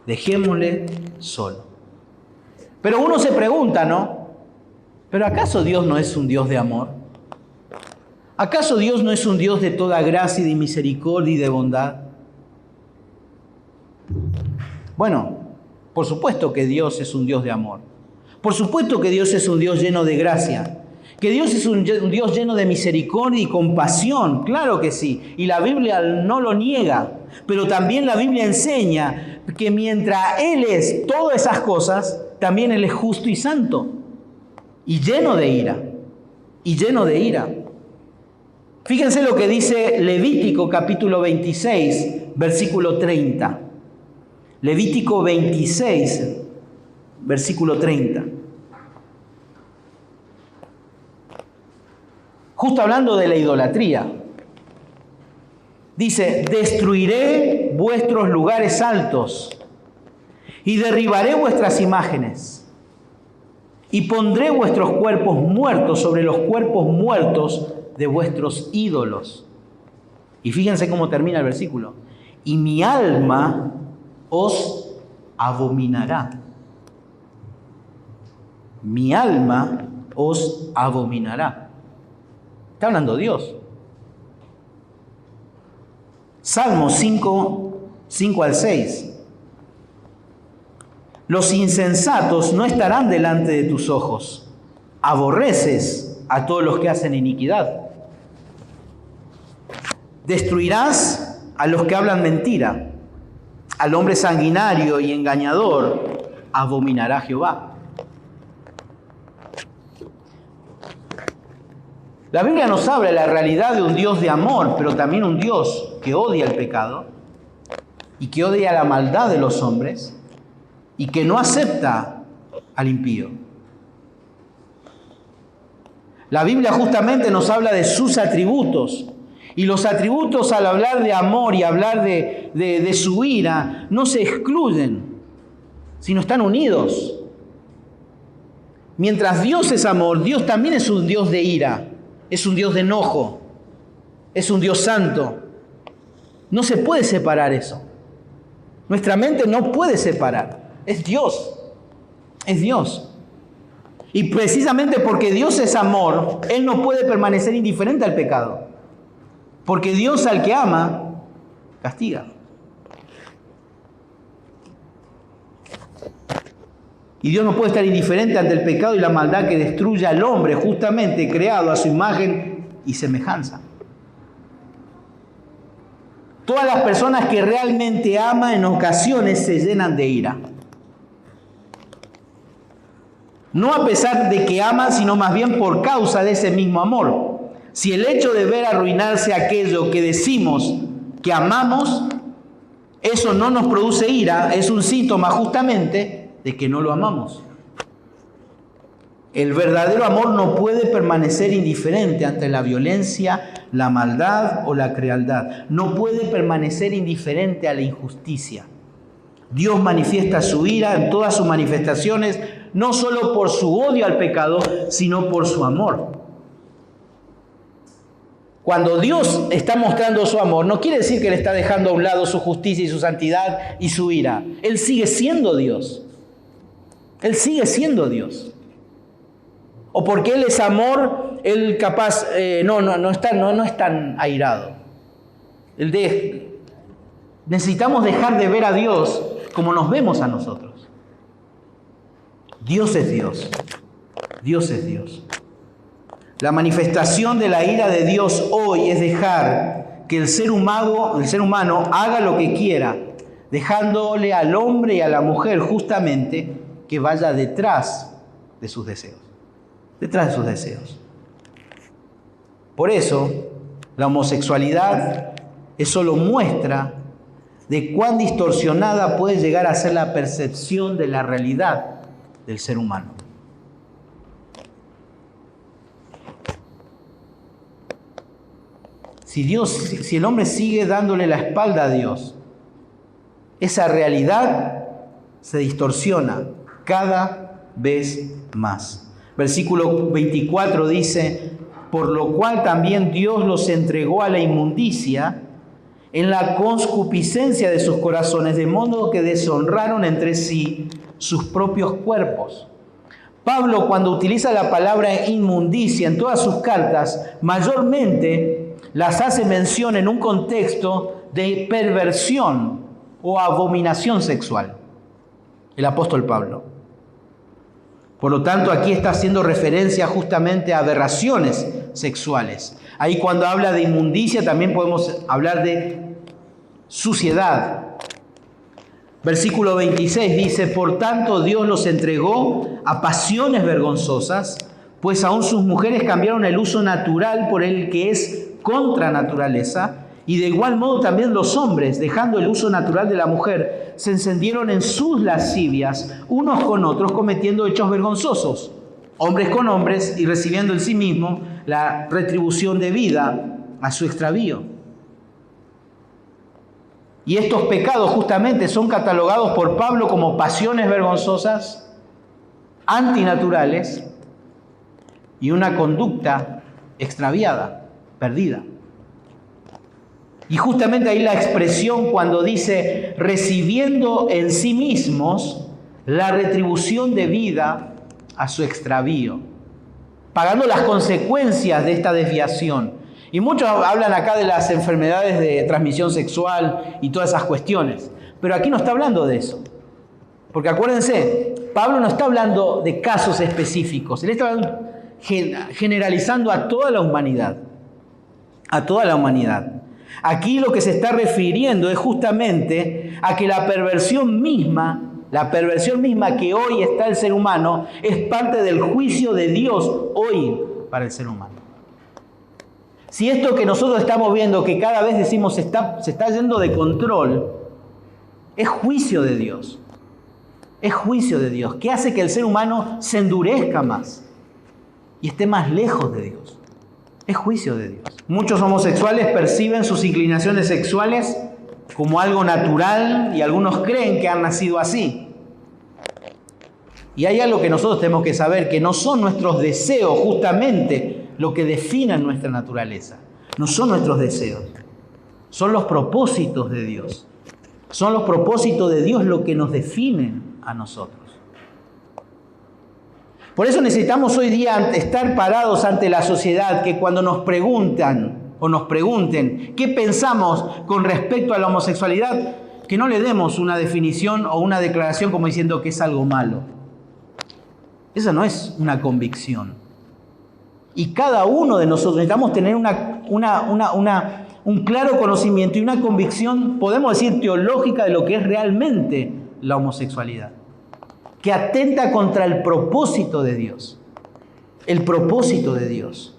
S1: Dejémosle solo. Pero uno se pregunta, ¿no? ¿Pero acaso Dios no es un Dios de amor? ¿Acaso Dios no es un Dios de toda gracia y de misericordia y de bondad? Bueno, por supuesto que Dios es un Dios de amor. Por supuesto que Dios es un Dios lleno de gracia. Que Dios es un Dios lleno de misericordia y compasión. Claro que sí. Y la Biblia no lo niega. Pero también la Biblia enseña que mientras Él es todas esas cosas, también Él es justo y santo. Y lleno de ira. Y lleno de ira. Fíjense lo que dice Levítico capítulo 26, versículo 30. Levítico 26, versículo 30. Justo hablando de la idolatría. Dice, destruiré vuestros lugares altos y derribaré vuestras imágenes y pondré vuestros cuerpos muertos sobre los cuerpos muertos de vuestros ídolos. Y fíjense cómo termina el versículo. Y mi alma os abominará. Mi alma os abominará. Está hablando Dios. Salmo 5 al 6. Los insensatos no estarán delante de tus ojos. Aborreces a todos los que hacen iniquidad. Destruirás a los que hablan mentira. Al hombre sanguinario y engañador abominará Jehová. La Biblia nos habla de la realidad de un Dios de amor, pero también un Dios que odia el pecado y que odia la maldad de los hombres y que no acepta al impío. La Biblia justamente nos habla de sus atributos. Y los atributos, al hablar de amor y hablar de su ira, no se excluyen, sino están unidos. Mientras Dios es amor, Dios también es un Dios de ira, es un Dios de enojo, es un Dios santo. No se puede separar eso. Nuestra mente no puede separar. Es Dios. Es Dios. Y precisamente porque Dios es amor, Él no puede permanecer indiferente al pecado. Porque Dios al que ama, castiga. Y Dios no puede estar indiferente ante el pecado y la maldad que destruye al hombre, justamente creado a su imagen y semejanza. Todas las personas que realmente aman en ocasiones se llenan de ira. No a pesar de que aman, sino más bien por causa de ese mismo amor. Si el hecho de ver arruinarse aquello que decimos que amamos, eso no nos produce ira, es un síntoma justamente de que no lo amamos. El verdadero amor no puede permanecer indiferente ante la violencia, la maldad o la crueldad. No puede permanecer indiferente a la injusticia. Dios manifiesta su ira en todas sus manifestaciones, no solo por su odio al pecado, sino por su amor. Cuando Dios está mostrando su amor, no quiere decir que Él está dejando a un lado su justicia y su santidad y su ira. Él sigue siendo Dios. Él sigue siendo Dios. O porque Él es amor, Él capaz, no es tan airado. Necesitamos dejar de ver a Dios como nos vemos a nosotros. Dios es Dios. Dios es Dios. La manifestación de la ira de Dios hoy es dejar que el ser humano haga lo que quiera, dejándole al hombre y a la mujer justamente que vaya detrás de sus deseos. Detrás de sus deseos. Por eso, la homosexualidad es solo muestra de cuán distorsionada puede llegar a ser la percepción de la realidad del ser humano. Si el hombre sigue dándole la espalda a Dios, esa realidad se distorsiona cada vez más. Versículo 24 dice: por lo cual también Dios los entregó a la inmundicia en la concupiscencia de sus corazones, de modo que deshonraron entre sí sus propios cuerpos. Pablo, cuando utiliza la palabra inmundicia en todas sus cartas, mayormente las hace mención en un contexto de perversión o abominación sexual. El apóstol Pablo. Por lo tanto, aquí está haciendo referencia justamente a aberraciones sexuales. Ahí cuando habla de inmundicia también podemos hablar de suciedad. Versículo 26 dice: por tanto Dios los entregó a pasiones vergonzosas, pues aún sus mujeres cambiaron el uso natural por el que es contra naturaleza, y de igual modo también los hombres, dejando el uso natural de la mujer, se encendieron en sus lascivias, unos con otros, cometiendo hechos vergonzosos, hombres con hombres, y recibiendo en sí mismo la retribución debida a su extravío. Y estos pecados justamente son catalogados por Pablo como pasiones vergonzosas, antinaturales y una conducta extraviada, perdida. Y justamente ahí la expresión cuando dice recibiendo en sí mismos la retribución debida a su extravío, pagando las consecuencias de esta desviación. Y muchos hablan acá de las enfermedades de transmisión sexual y todas esas cuestiones, pero aquí no está hablando de eso. Porque acuérdense, Pablo no está hablando de casos específicos, él está generalizando a toda la humanidad. A toda la humanidad. Aquí lo que se está refiriendo es justamente a que la perversión misma que hoy está el ser humano, es parte del juicio de Dios hoy para el ser humano. Si esto que nosotros estamos viendo, que cada vez decimos se está yendo de control, es juicio de Dios. Es juicio de Dios, que hace que el ser humano se endurezca más y esté más lejos de Dios. Es juicio de Dios. Muchos homosexuales perciben sus inclinaciones sexuales como algo natural y algunos creen que han nacido así. Y hay algo que nosotros tenemos que saber, que no son nuestros deseos justamente lo que definen nuestra naturaleza. No son nuestros deseos, son los propósitos de Dios. Son los propósitos de Dios lo que nos definen a nosotros. Por eso necesitamos hoy día estar parados ante la sociedad, que cuando nos preguntan o nos pregunten qué pensamos con respecto a la homosexualidad, que no le demos una definición o una declaración como diciendo que es algo malo. Esa no es una convicción. Y cada uno de nosotros necesitamos tener un claro conocimiento y una convicción, podemos decir, teológica de lo que es realmente la homosexualidad, que atenta contra el propósito de Dios. El propósito de Dios.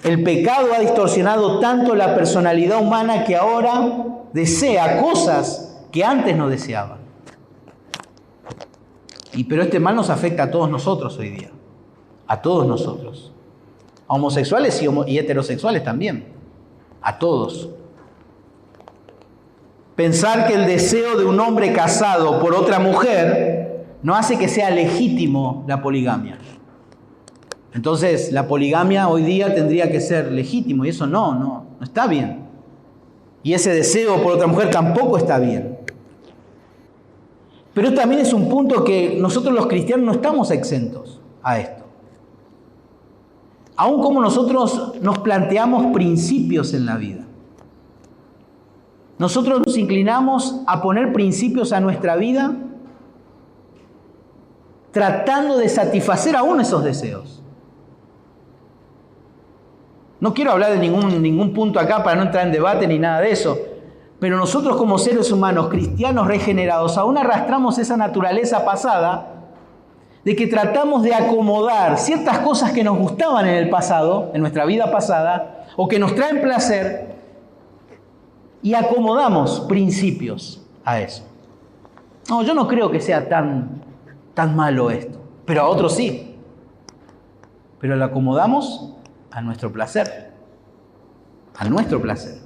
S1: El pecado ha distorsionado tanto la personalidad humana que ahora desea cosas que antes no deseaba. Pero este mal nos afecta a todos nosotros hoy día. A todos nosotros. A homosexuales y heterosexuales también. A todos. Pensar que el deseo de un hombre casado por otra mujer no hace que sea legítimo la poligamia. Entonces, la poligamia hoy día tendría que ser legítimo y eso no está bien. Y ese deseo por otra mujer tampoco está bien. Pero también es un punto que nosotros los cristianos no estamos exentos a esto. Aun como nosotros nos planteamos principios en la vida. Nosotros nos inclinamos a poner principios a nuestra vida tratando de satisfacer aún esos deseos. No quiero hablar de ningún punto acá para no entrar en debate ni nada de eso, pero nosotros como seres humanos, cristianos regenerados, aún arrastramos esa naturaleza pasada de que tratamos de acomodar ciertas cosas que nos gustaban en el pasado, en nuestra vida pasada, o que nos traen placer, y acomodamos principios a eso. No, yo no creo que sea tan malo esto, pero a otros sí. Pero lo acomodamos a nuestro placer. A nuestro placer.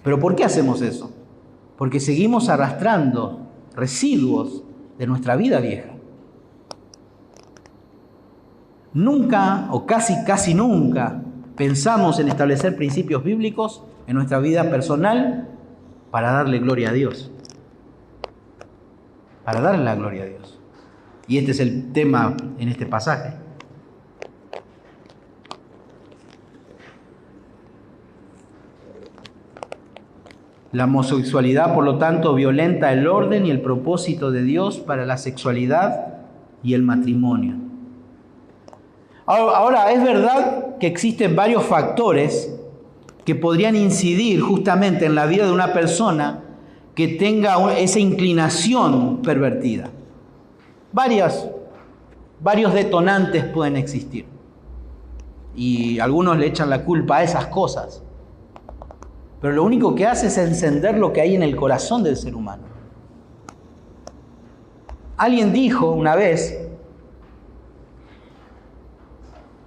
S1: ¿Pero por qué hacemos eso? Porque seguimos arrastrando residuos de nuestra vida vieja. Nunca, o casi nunca, pensamos en establecer principios bíblicos en nuestra vida personal para darle gloria a Dios. Para darle la gloria a Dios. Y este es el tema en este pasaje. La homosexualidad, por lo tanto, violenta el orden y el propósito de Dios para la sexualidad y el matrimonio. Ahora, es verdad que existen varios factores que podrían incidir justamente en la vida de una persona que tenga esa inclinación pervertida. Varios detonantes pueden existir. Y algunos le echan la culpa a esas cosas. Pero lo único que hace es encender lo que hay en el corazón del ser humano. Alguien dijo una vez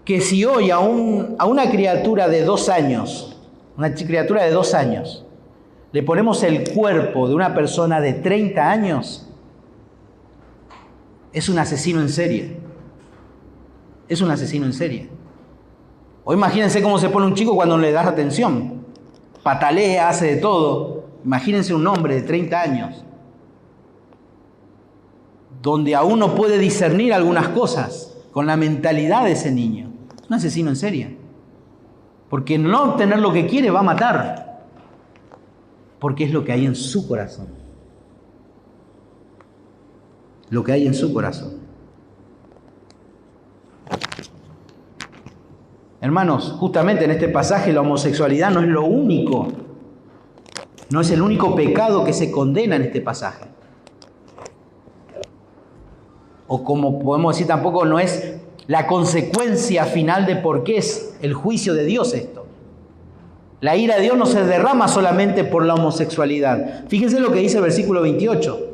S1: que si hoy a una criatura de 2 años, le ponemos el cuerpo de una persona de 30 años, es un asesino en serie. Es un asesino en serie. O imagínense cómo se pone un chico cuando no le das atención. Patalea, hace de todo. Imagínense un hombre de 30 años, donde aún no puede discernir algunas cosas con la mentalidad de ese niño. Es un asesino en serie. Porque no obtener lo que quiere va a matar. Porque es lo que hay en su corazón. Lo que hay en su corazón. Hermanos, justamente en este pasaje la homosexualidad no es lo único. No es el único pecado que se condena en este pasaje. O como podemos decir, tampoco no es la consecuencia final de por qué es el juicio de Dios esto. La ira de Dios no se derrama solamente por la homosexualidad. Fíjense lo que dice el versículo 28.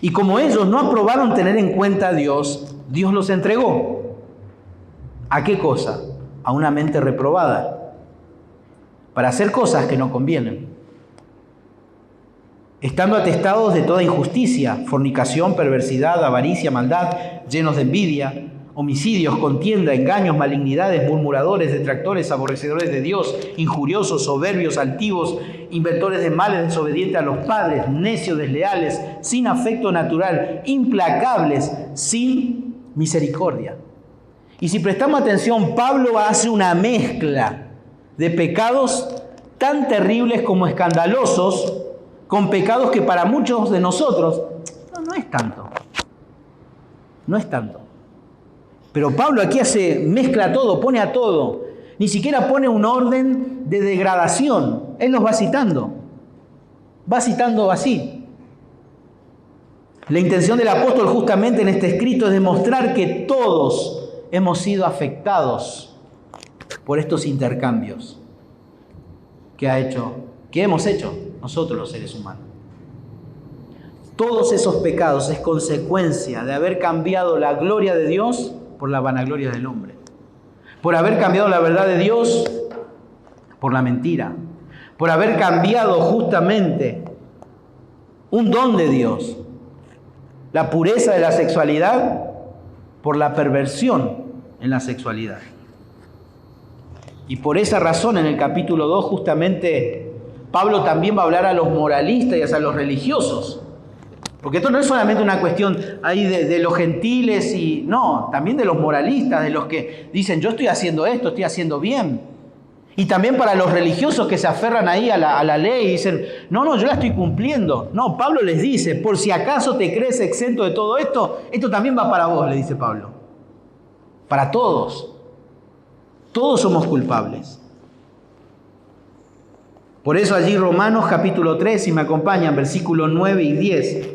S1: Y como ellos no aprobaron tener en cuenta a Dios, Dios los entregó. ¿A qué cosa? A una mente reprobada. Para hacer cosas que no convienen. Estando atestados de toda injusticia, fornicación, perversidad, avaricia, maldad, llenos de envidia, homicidios, contienda, engaños, malignidades, murmuradores, detractores, aborrecedores de Dios, injuriosos, soberbios, altivos, inventores de males, desobedientes a los padres, necios, desleales, sin afecto natural, implacables, sin misericordia. Y si prestamos atención, Pablo hace una mezcla de pecados tan terribles como escandalosos, con pecados que para muchos de nosotros no es tanto. No es tanto. Pero Pablo aquí mezcla todo, pone a todo. Ni siquiera pone un orden de degradación. Él los va citando. Va citando así. La intención del apóstol justamente en este escrito es demostrar que todos hemos sido afectados por estos intercambios que hemos hecho nosotros los seres humanos. Todos esos pecados es consecuencia de haber cambiado la gloria de Dios por la vanagloria del hombre. Por haber cambiado la verdad de Dios por la mentira. Por haber cambiado justamente un don de Dios, la pureza de la sexualidad, por la perversión en la sexualidad. Y por esa razón en el capítulo 2 justamente Pablo también va a hablar a los moralistas y a los religiosos. Porque esto no es solamente una cuestión ahí de los gentiles, no, también de los moralistas, de los que dicen yo estoy haciendo esto, estoy haciendo bien. Y también para los religiosos que se aferran ahí a la ley y dicen, no, yo la estoy cumpliendo. No, Pablo les dice, por si acaso te crees exento de todo esto, esto también va para vos, le dice Pablo. Para todos. Todos somos culpables. Por eso allí Romanos capítulo 3, si me acompañan, versículos 9 y 10,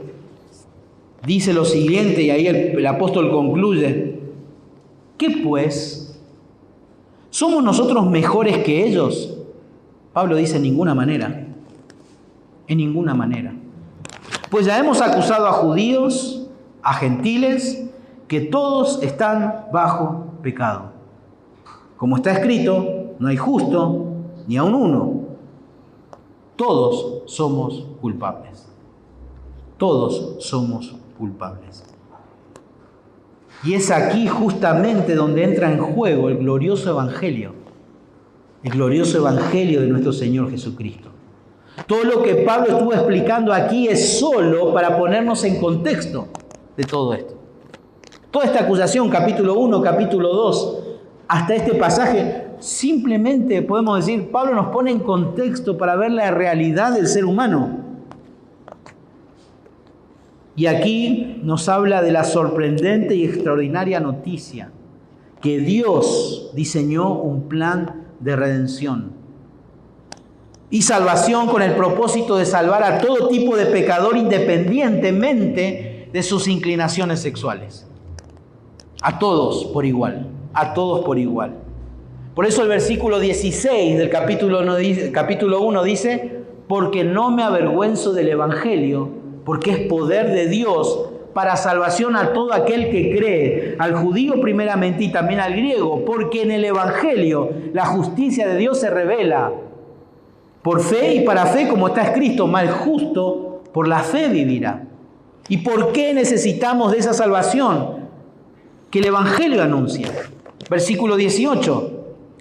S1: dice lo siguiente, y ahí el apóstol concluye, ¿qué pues? ¿Somos nosotros mejores que ellos? Pablo dice, en ninguna manera. En ninguna manera. Pues ya hemos acusado a judíos, a gentiles, que todos están bajo pecado. Como está escrito, no hay justo, ni aun uno. Todos somos culpables. Todos somos culpables. Y es aquí justamente donde entra en juego el glorioso evangelio de nuestro Señor Jesucristo. Todo lo que Pablo estuvo explicando aquí es solo para ponernos en contexto de todo esto. Toda esta acusación, capítulo 1, capítulo 2, hasta este pasaje, simplemente podemos decir, Pablo nos pone en contexto para ver la realidad del ser humano. Y aquí nos habla de la sorprendente y extraordinaria noticia que Dios diseñó un plan de redención y salvación con el propósito de salvar a todo tipo de pecador independientemente de sus inclinaciones sexuales. A todos por igual, a todos por igual. Por eso el versículo 16 del capítulo 1 dice, porque no me avergüenzo del evangelio, porque es poder de Dios para salvación a todo aquel que cree, al judío primeramente y también al griego, porque en el evangelio la justicia de Dios se revela por fe y para fe, como está escrito, mal justo por la fe vivirá. ¿Y por qué necesitamos de esa salvación que el evangelio anuncia? Versículo 18,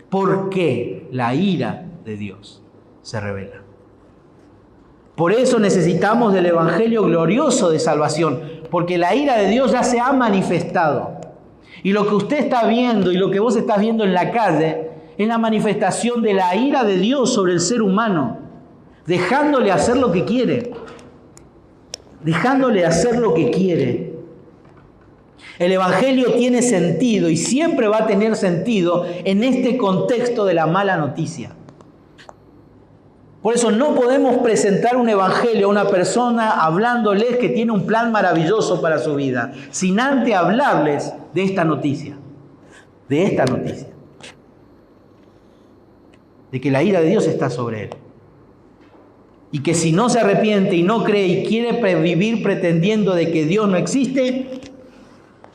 S1: porque la ira de Dios se revela. Por eso necesitamos del evangelio glorioso de salvación, porque la ira de Dios ya se ha manifestado. Y lo que usted está viendo y lo que vos estás viendo en la calle es la manifestación de la ira de Dios sobre el ser humano, dejándole hacer lo que quiere. Dejándole hacer lo que quiere. El evangelio tiene sentido y siempre va a tener sentido en este contexto de la mala noticia. Por eso no podemos presentar un evangelio a una persona hablándoles que tiene un plan maravilloso para su vida, sin antes hablarles de esta noticia. De esta noticia. De que la ira de Dios está sobre él. Y que si no se arrepiente y no cree y quiere vivir pretendiendo de que Dios no existe,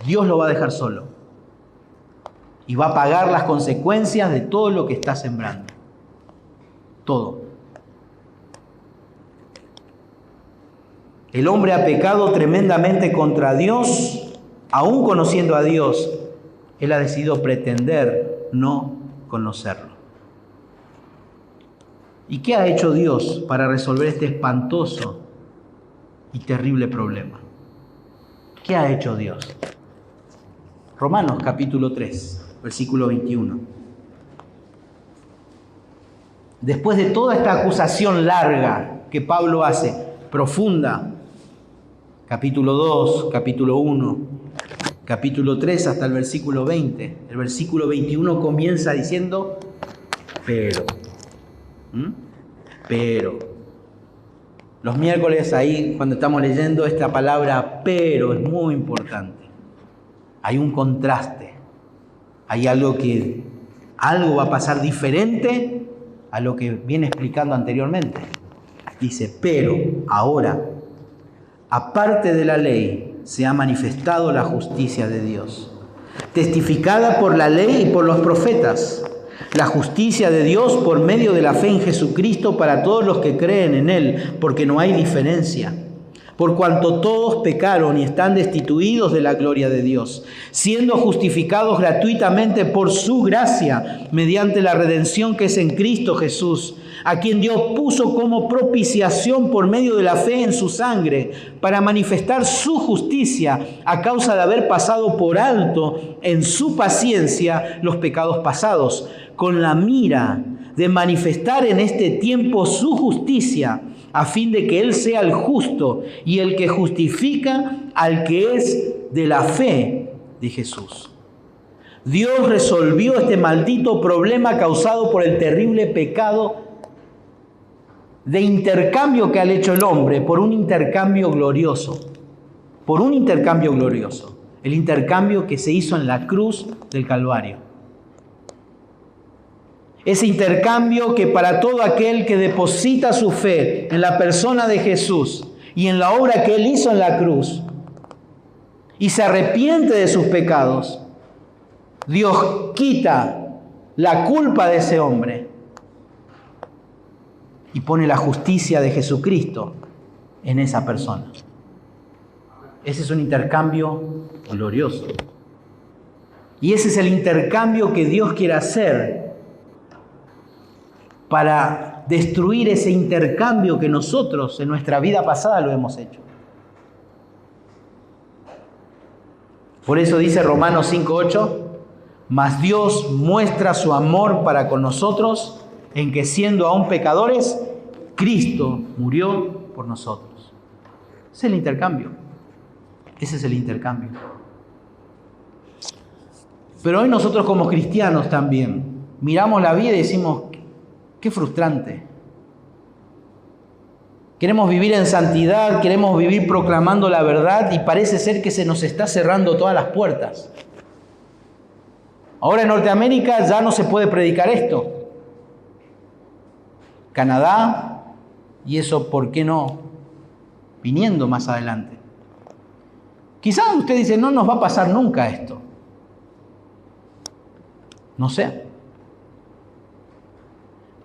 S1: Dios lo va a dejar solo. Y va a pagar las consecuencias de todo lo que está sembrando. Todo. El hombre ha pecado tremendamente contra Dios, aún conociendo a Dios, él ha decidido pretender no conocerlo. ¿Y qué ha hecho Dios para resolver este espantoso y terrible problema? ¿Qué ha hecho Dios? Romanos capítulo 3, versículo 21. Después de toda esta acusación larga que Pablo hace, profunda, capítulo 2, capítulo 1, capítulo 3 hasta el versículo 20. El versículo 21 comienza diciendo, pero. Los miércoles ahí, cuando estamos leyendo esta palabra, pero, es muy importante. Hay un contraste. Hay algo va a pasar diferente a lo que viene explicando anteriormente. Dice, pero ahora, aparte de la ley, se ha manifestado la justicia de Dios, testificada por la ley y por los profetas, la justicia de Dios por medio de la fe en Jesucristo para todos los que creen en Él, porque no hay diferencia. por cuanto todos pecaron y están destituidos de la gloria de Dios, siendo justificados gratuitamente por su gracia, mediante la redención que es en Cristo Jesús, a quien Dios puso como propiciación por medio de la fe en su sangre, para manifestar su justicia a causa de haber pasado por alto en su paciencia los pecados pasados, con la mira de manifestar en este tiempo su justicia, a fin de que Él sea el justo y el que justifica al que es de la fe de Jesús. Dios resolvió este maldito problema causado por el terrible pecado de intercambio que ha hecho el hombre por un intercambio glorioso. Por un intercambio glorioso. El intercambio que se hizo en la cruz del Calvario. Ese intercambio que para todo aquel que deposita su fe en la persona de Jesús y en la obra que Él hizo en la cruz y se arrepiente de sus pecados, Dios quita la culpa de ese hombre y pone la justicia de Jesucristo en esa persona. Ese es un intercambio glorioso. Y ese es el intercambio que Dios quiere hacer para destruir ese intercambio que nosotros en nuestra vida pasada lo hemos hecho. Por eso dice Romanos 5:8, mas Dios muestra su amor para con nosotros en que siendo aún pecadores, Cristo murió por nosotros. Ese es el intercambio. Ese es el intercambio. Pero hoy nosotros como cristianos también miramos la vida y decimos, qué frustrante. Queremos vivir en santidad, queremos vivir proclamando la verdad y parece ser que se nos está cerrando todas las puertas. Ahora en Norteamérica ya no se puede predicar esto. Canadá, y eso, ¿por qué no? Viniendo más adelante. Quizás usted dice, no nos va a pasar nunca esto. No sé.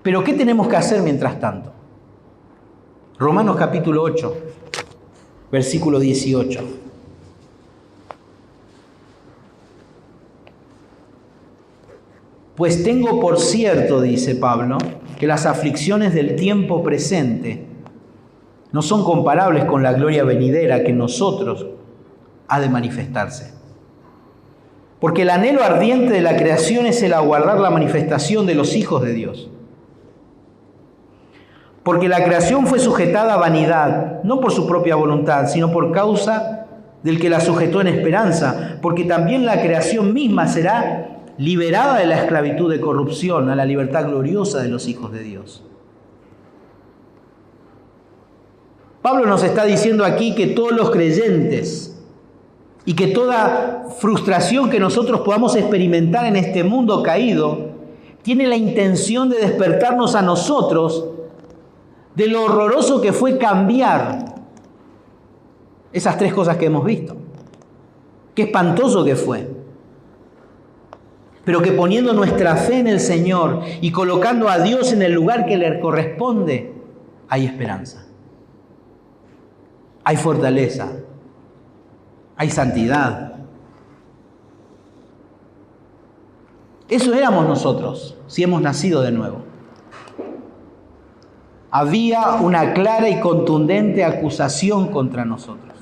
S1: Pero ¿qué tenemos que hacer mientras tanto? Romanos capítulo 8, versículo 18. Pues tengo por cierto, dice Pablo, que las aflicciones del tiempo presente no son comparables con la gloria venidera que en nosotros ha de manifestarse. Porque el anhelo ardiente de la creación es el aguardar la manifestación de los hijos de Dios. Porque la creación fue sujetada a vanidad, no por su propia voluntad, sino por causa del que la sujetó en esperanza, porque también la creación misma será liberada de la esclavitud de corrupción a la libertad gloriosa de los hijos de Dios. Pablo nos está diciendo aquí que todos los creyentes y que toda frustración que nosotros podamos experimentar en este mundo caído tiene la intención de despertarnos a nosotros de lo horroroso que fue cambiar esas tres cosas que hemos visto. Qué espantoso que fue. Pero que poniendo nuestra fe en el Señor y colocando a Dios en el lugar que le corresponde, hay esperanza. Hay fortaleza. Hay santidad. Eso éramos nosotros, si hemos nacido de nuevo. Había una clara y contundente acusación contra nosotros.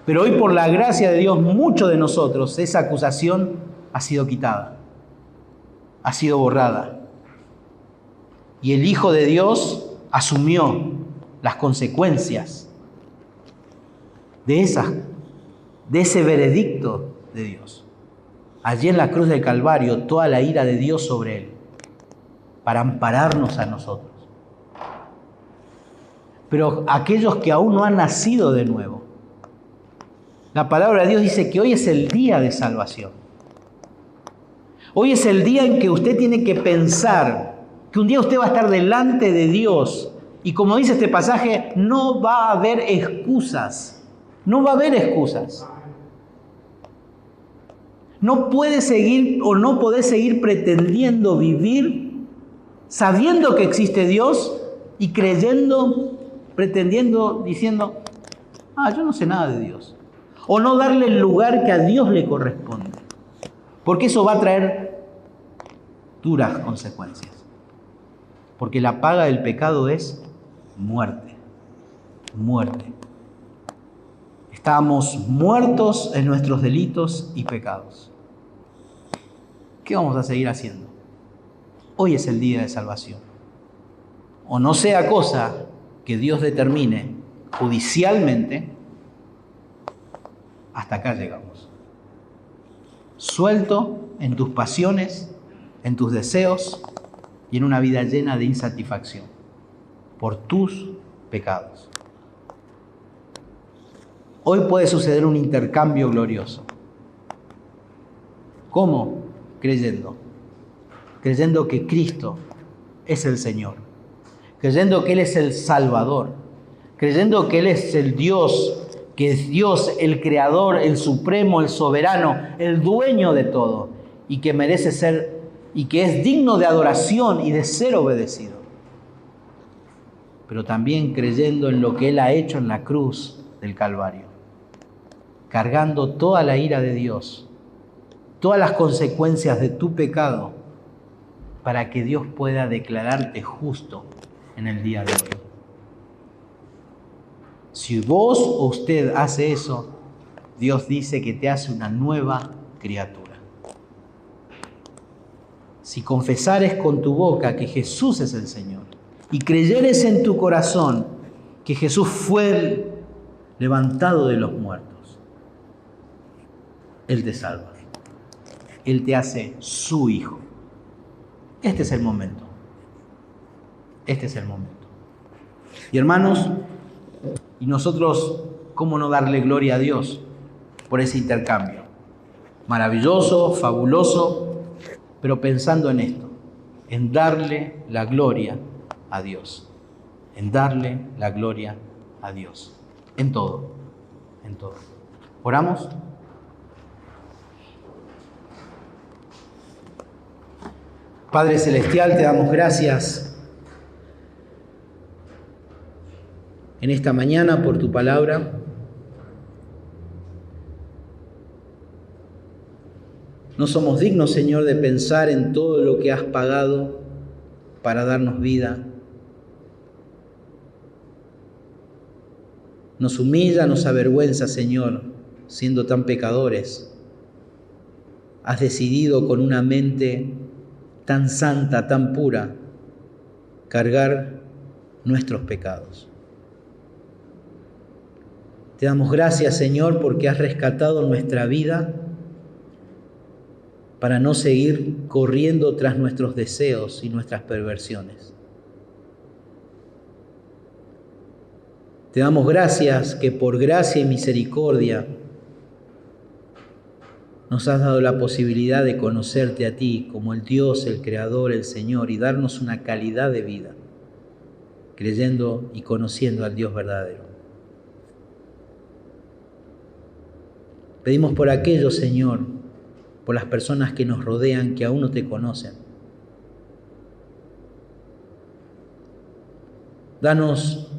S1: Pero hoy, por la gracia de Dios, muchos de nosotros, esa acusación ha sido quitada, ha sido borrada. Y el Hijo de Dios asumió las consecuencias de ese veredicto de Dios. Allí en la cruz del Calvario, toda la ira de Dios sobre Él, para ampararnos a nosotros. Pero aquellos que aún no han nacido de nuevo, la palabra de Dios dice que hoy es el día de salvación. Hoy es el día en que usted tiene que pensar que un día usted va a estar delante de Dios. Y como dice este pasaje, no va a haber excusas. No va a haber excusas. No puede seguir o no podés seguir pretendiendo vivir sabiendo que existe Dios y creyendo, pretendiendo, diciendo, Yo no sé nada de Dios. O no darle el lugar que a Dios le corresponde. Porque eso va a traer duras consecuencias. Porque la paga del pecado es muerte. Muerte. Estábamos muertos en nuestros delitos y pecados. ¿Qué vamos a seguir haciendo? Hoy es el día de salvación. O no sea cosa que Dios determine judicialmente, hasta acá llegamos. Suelto en tus pasiones, en tus deseos y en una vida llena de insatisfacción por tus pecados. Hoy puede suceder un intercambio glorioso. ¿Cómo? Creyendo que Cristo es el Señor, creyendo que Él es el Salvador, creyendo que Él es el Dios, que es Dios, el Creador, el Supremo, el Soberano, el dueño de todo, y que merece ser, y que es digno de adoración y de ser obedecido. Pero también creyendo en lo que Él ha hecho en la cruz del Calvario, cargando toda la ira de Dios, todas las consecuencias de tu pecado, para que Dios pueda declararte justo en el día de hoy. Si vos o usted hace eso, Dios dice que te hace una nueva criatura. Si confesares con tu boca que Jesús es el Señor y creyeres en tu corazón que Jesús fue levantado de los muertos, Él te salva. Él te hace su hijo. Este es el momento. Este es el momento. Y hermanos, y nosotros, ¿cómo no darle gloria a Dios por ese intercambio? Maravilloso, fabuloso, pero pensando en esto, en darle la gloria a Dios. En darle la gloria a Dios. En todo, en todo. ¿Oramos? Padre Celestial, te damos gracias en esta mañana por tu palabra. No somos dignos, Señor, de pensar en todo lo que has pagado para darnos vida. Nos humilla, nos avergüenza, Señor, siendo tan pecadores. Has decidido con una mente tan santa, tan pura, cargar nuestros pecados. Te damos gracias, Señor, porque has rescatado nuestra vida para no seguir corriendo tras nuestros deseos y nuestras perversiones. Te damos gracias que por gracia y misericordia nos has dado la posibilidad de conocerte a ti como el Dios, el Creador, el Señor, y darnos una calidad de vida, creyendo y conociendo al Dios verdadero. Pedimos por aquellos, Señor, por las personas que nos rodean, que aún no te conocen. Danos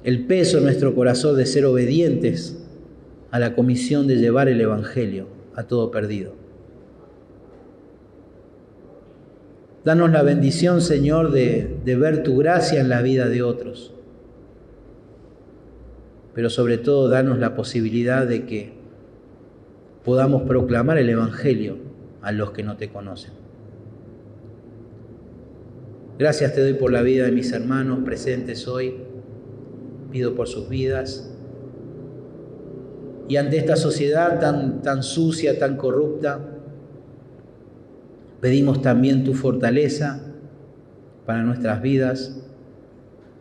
S1: el peso en nuestro corazón de ser obedientes a la comisión de llevar el Evangelio a todo perdido. Danos la bendición, Señor, de ver tu gracia en la vida de otros. Pero sobre todo, danos la posibilidad de que podamos proclamar el Evangelio a los que no te conocen. Gracias te doy por la vida de mis hermanos presentes hoy. Pido por sus vidas. Y ante esta sociedad tan sucia, tan corrupta, pedimos también tu fortaleza para nuestras vidas.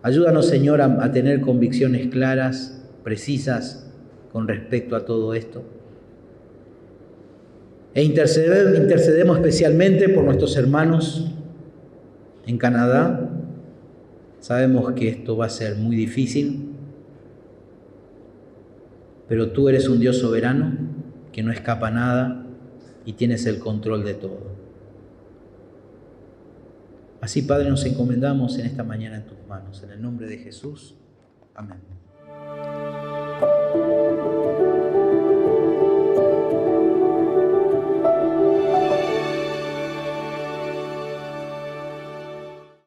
S1: Ayúdanos, Señor, a tener convicciones claras, precisas con respecto a todo esto. E intercedemos especialmente por nuestros hermanos en Canadá. Sabemos que esto va a ser muy difícil, pero tú eres un Dios soberano que no escapa a nada y tienes el control de todo. Así, Padre, nos encomendamos en esta mañana en tus manos. En el nombre de Jesús. Amén.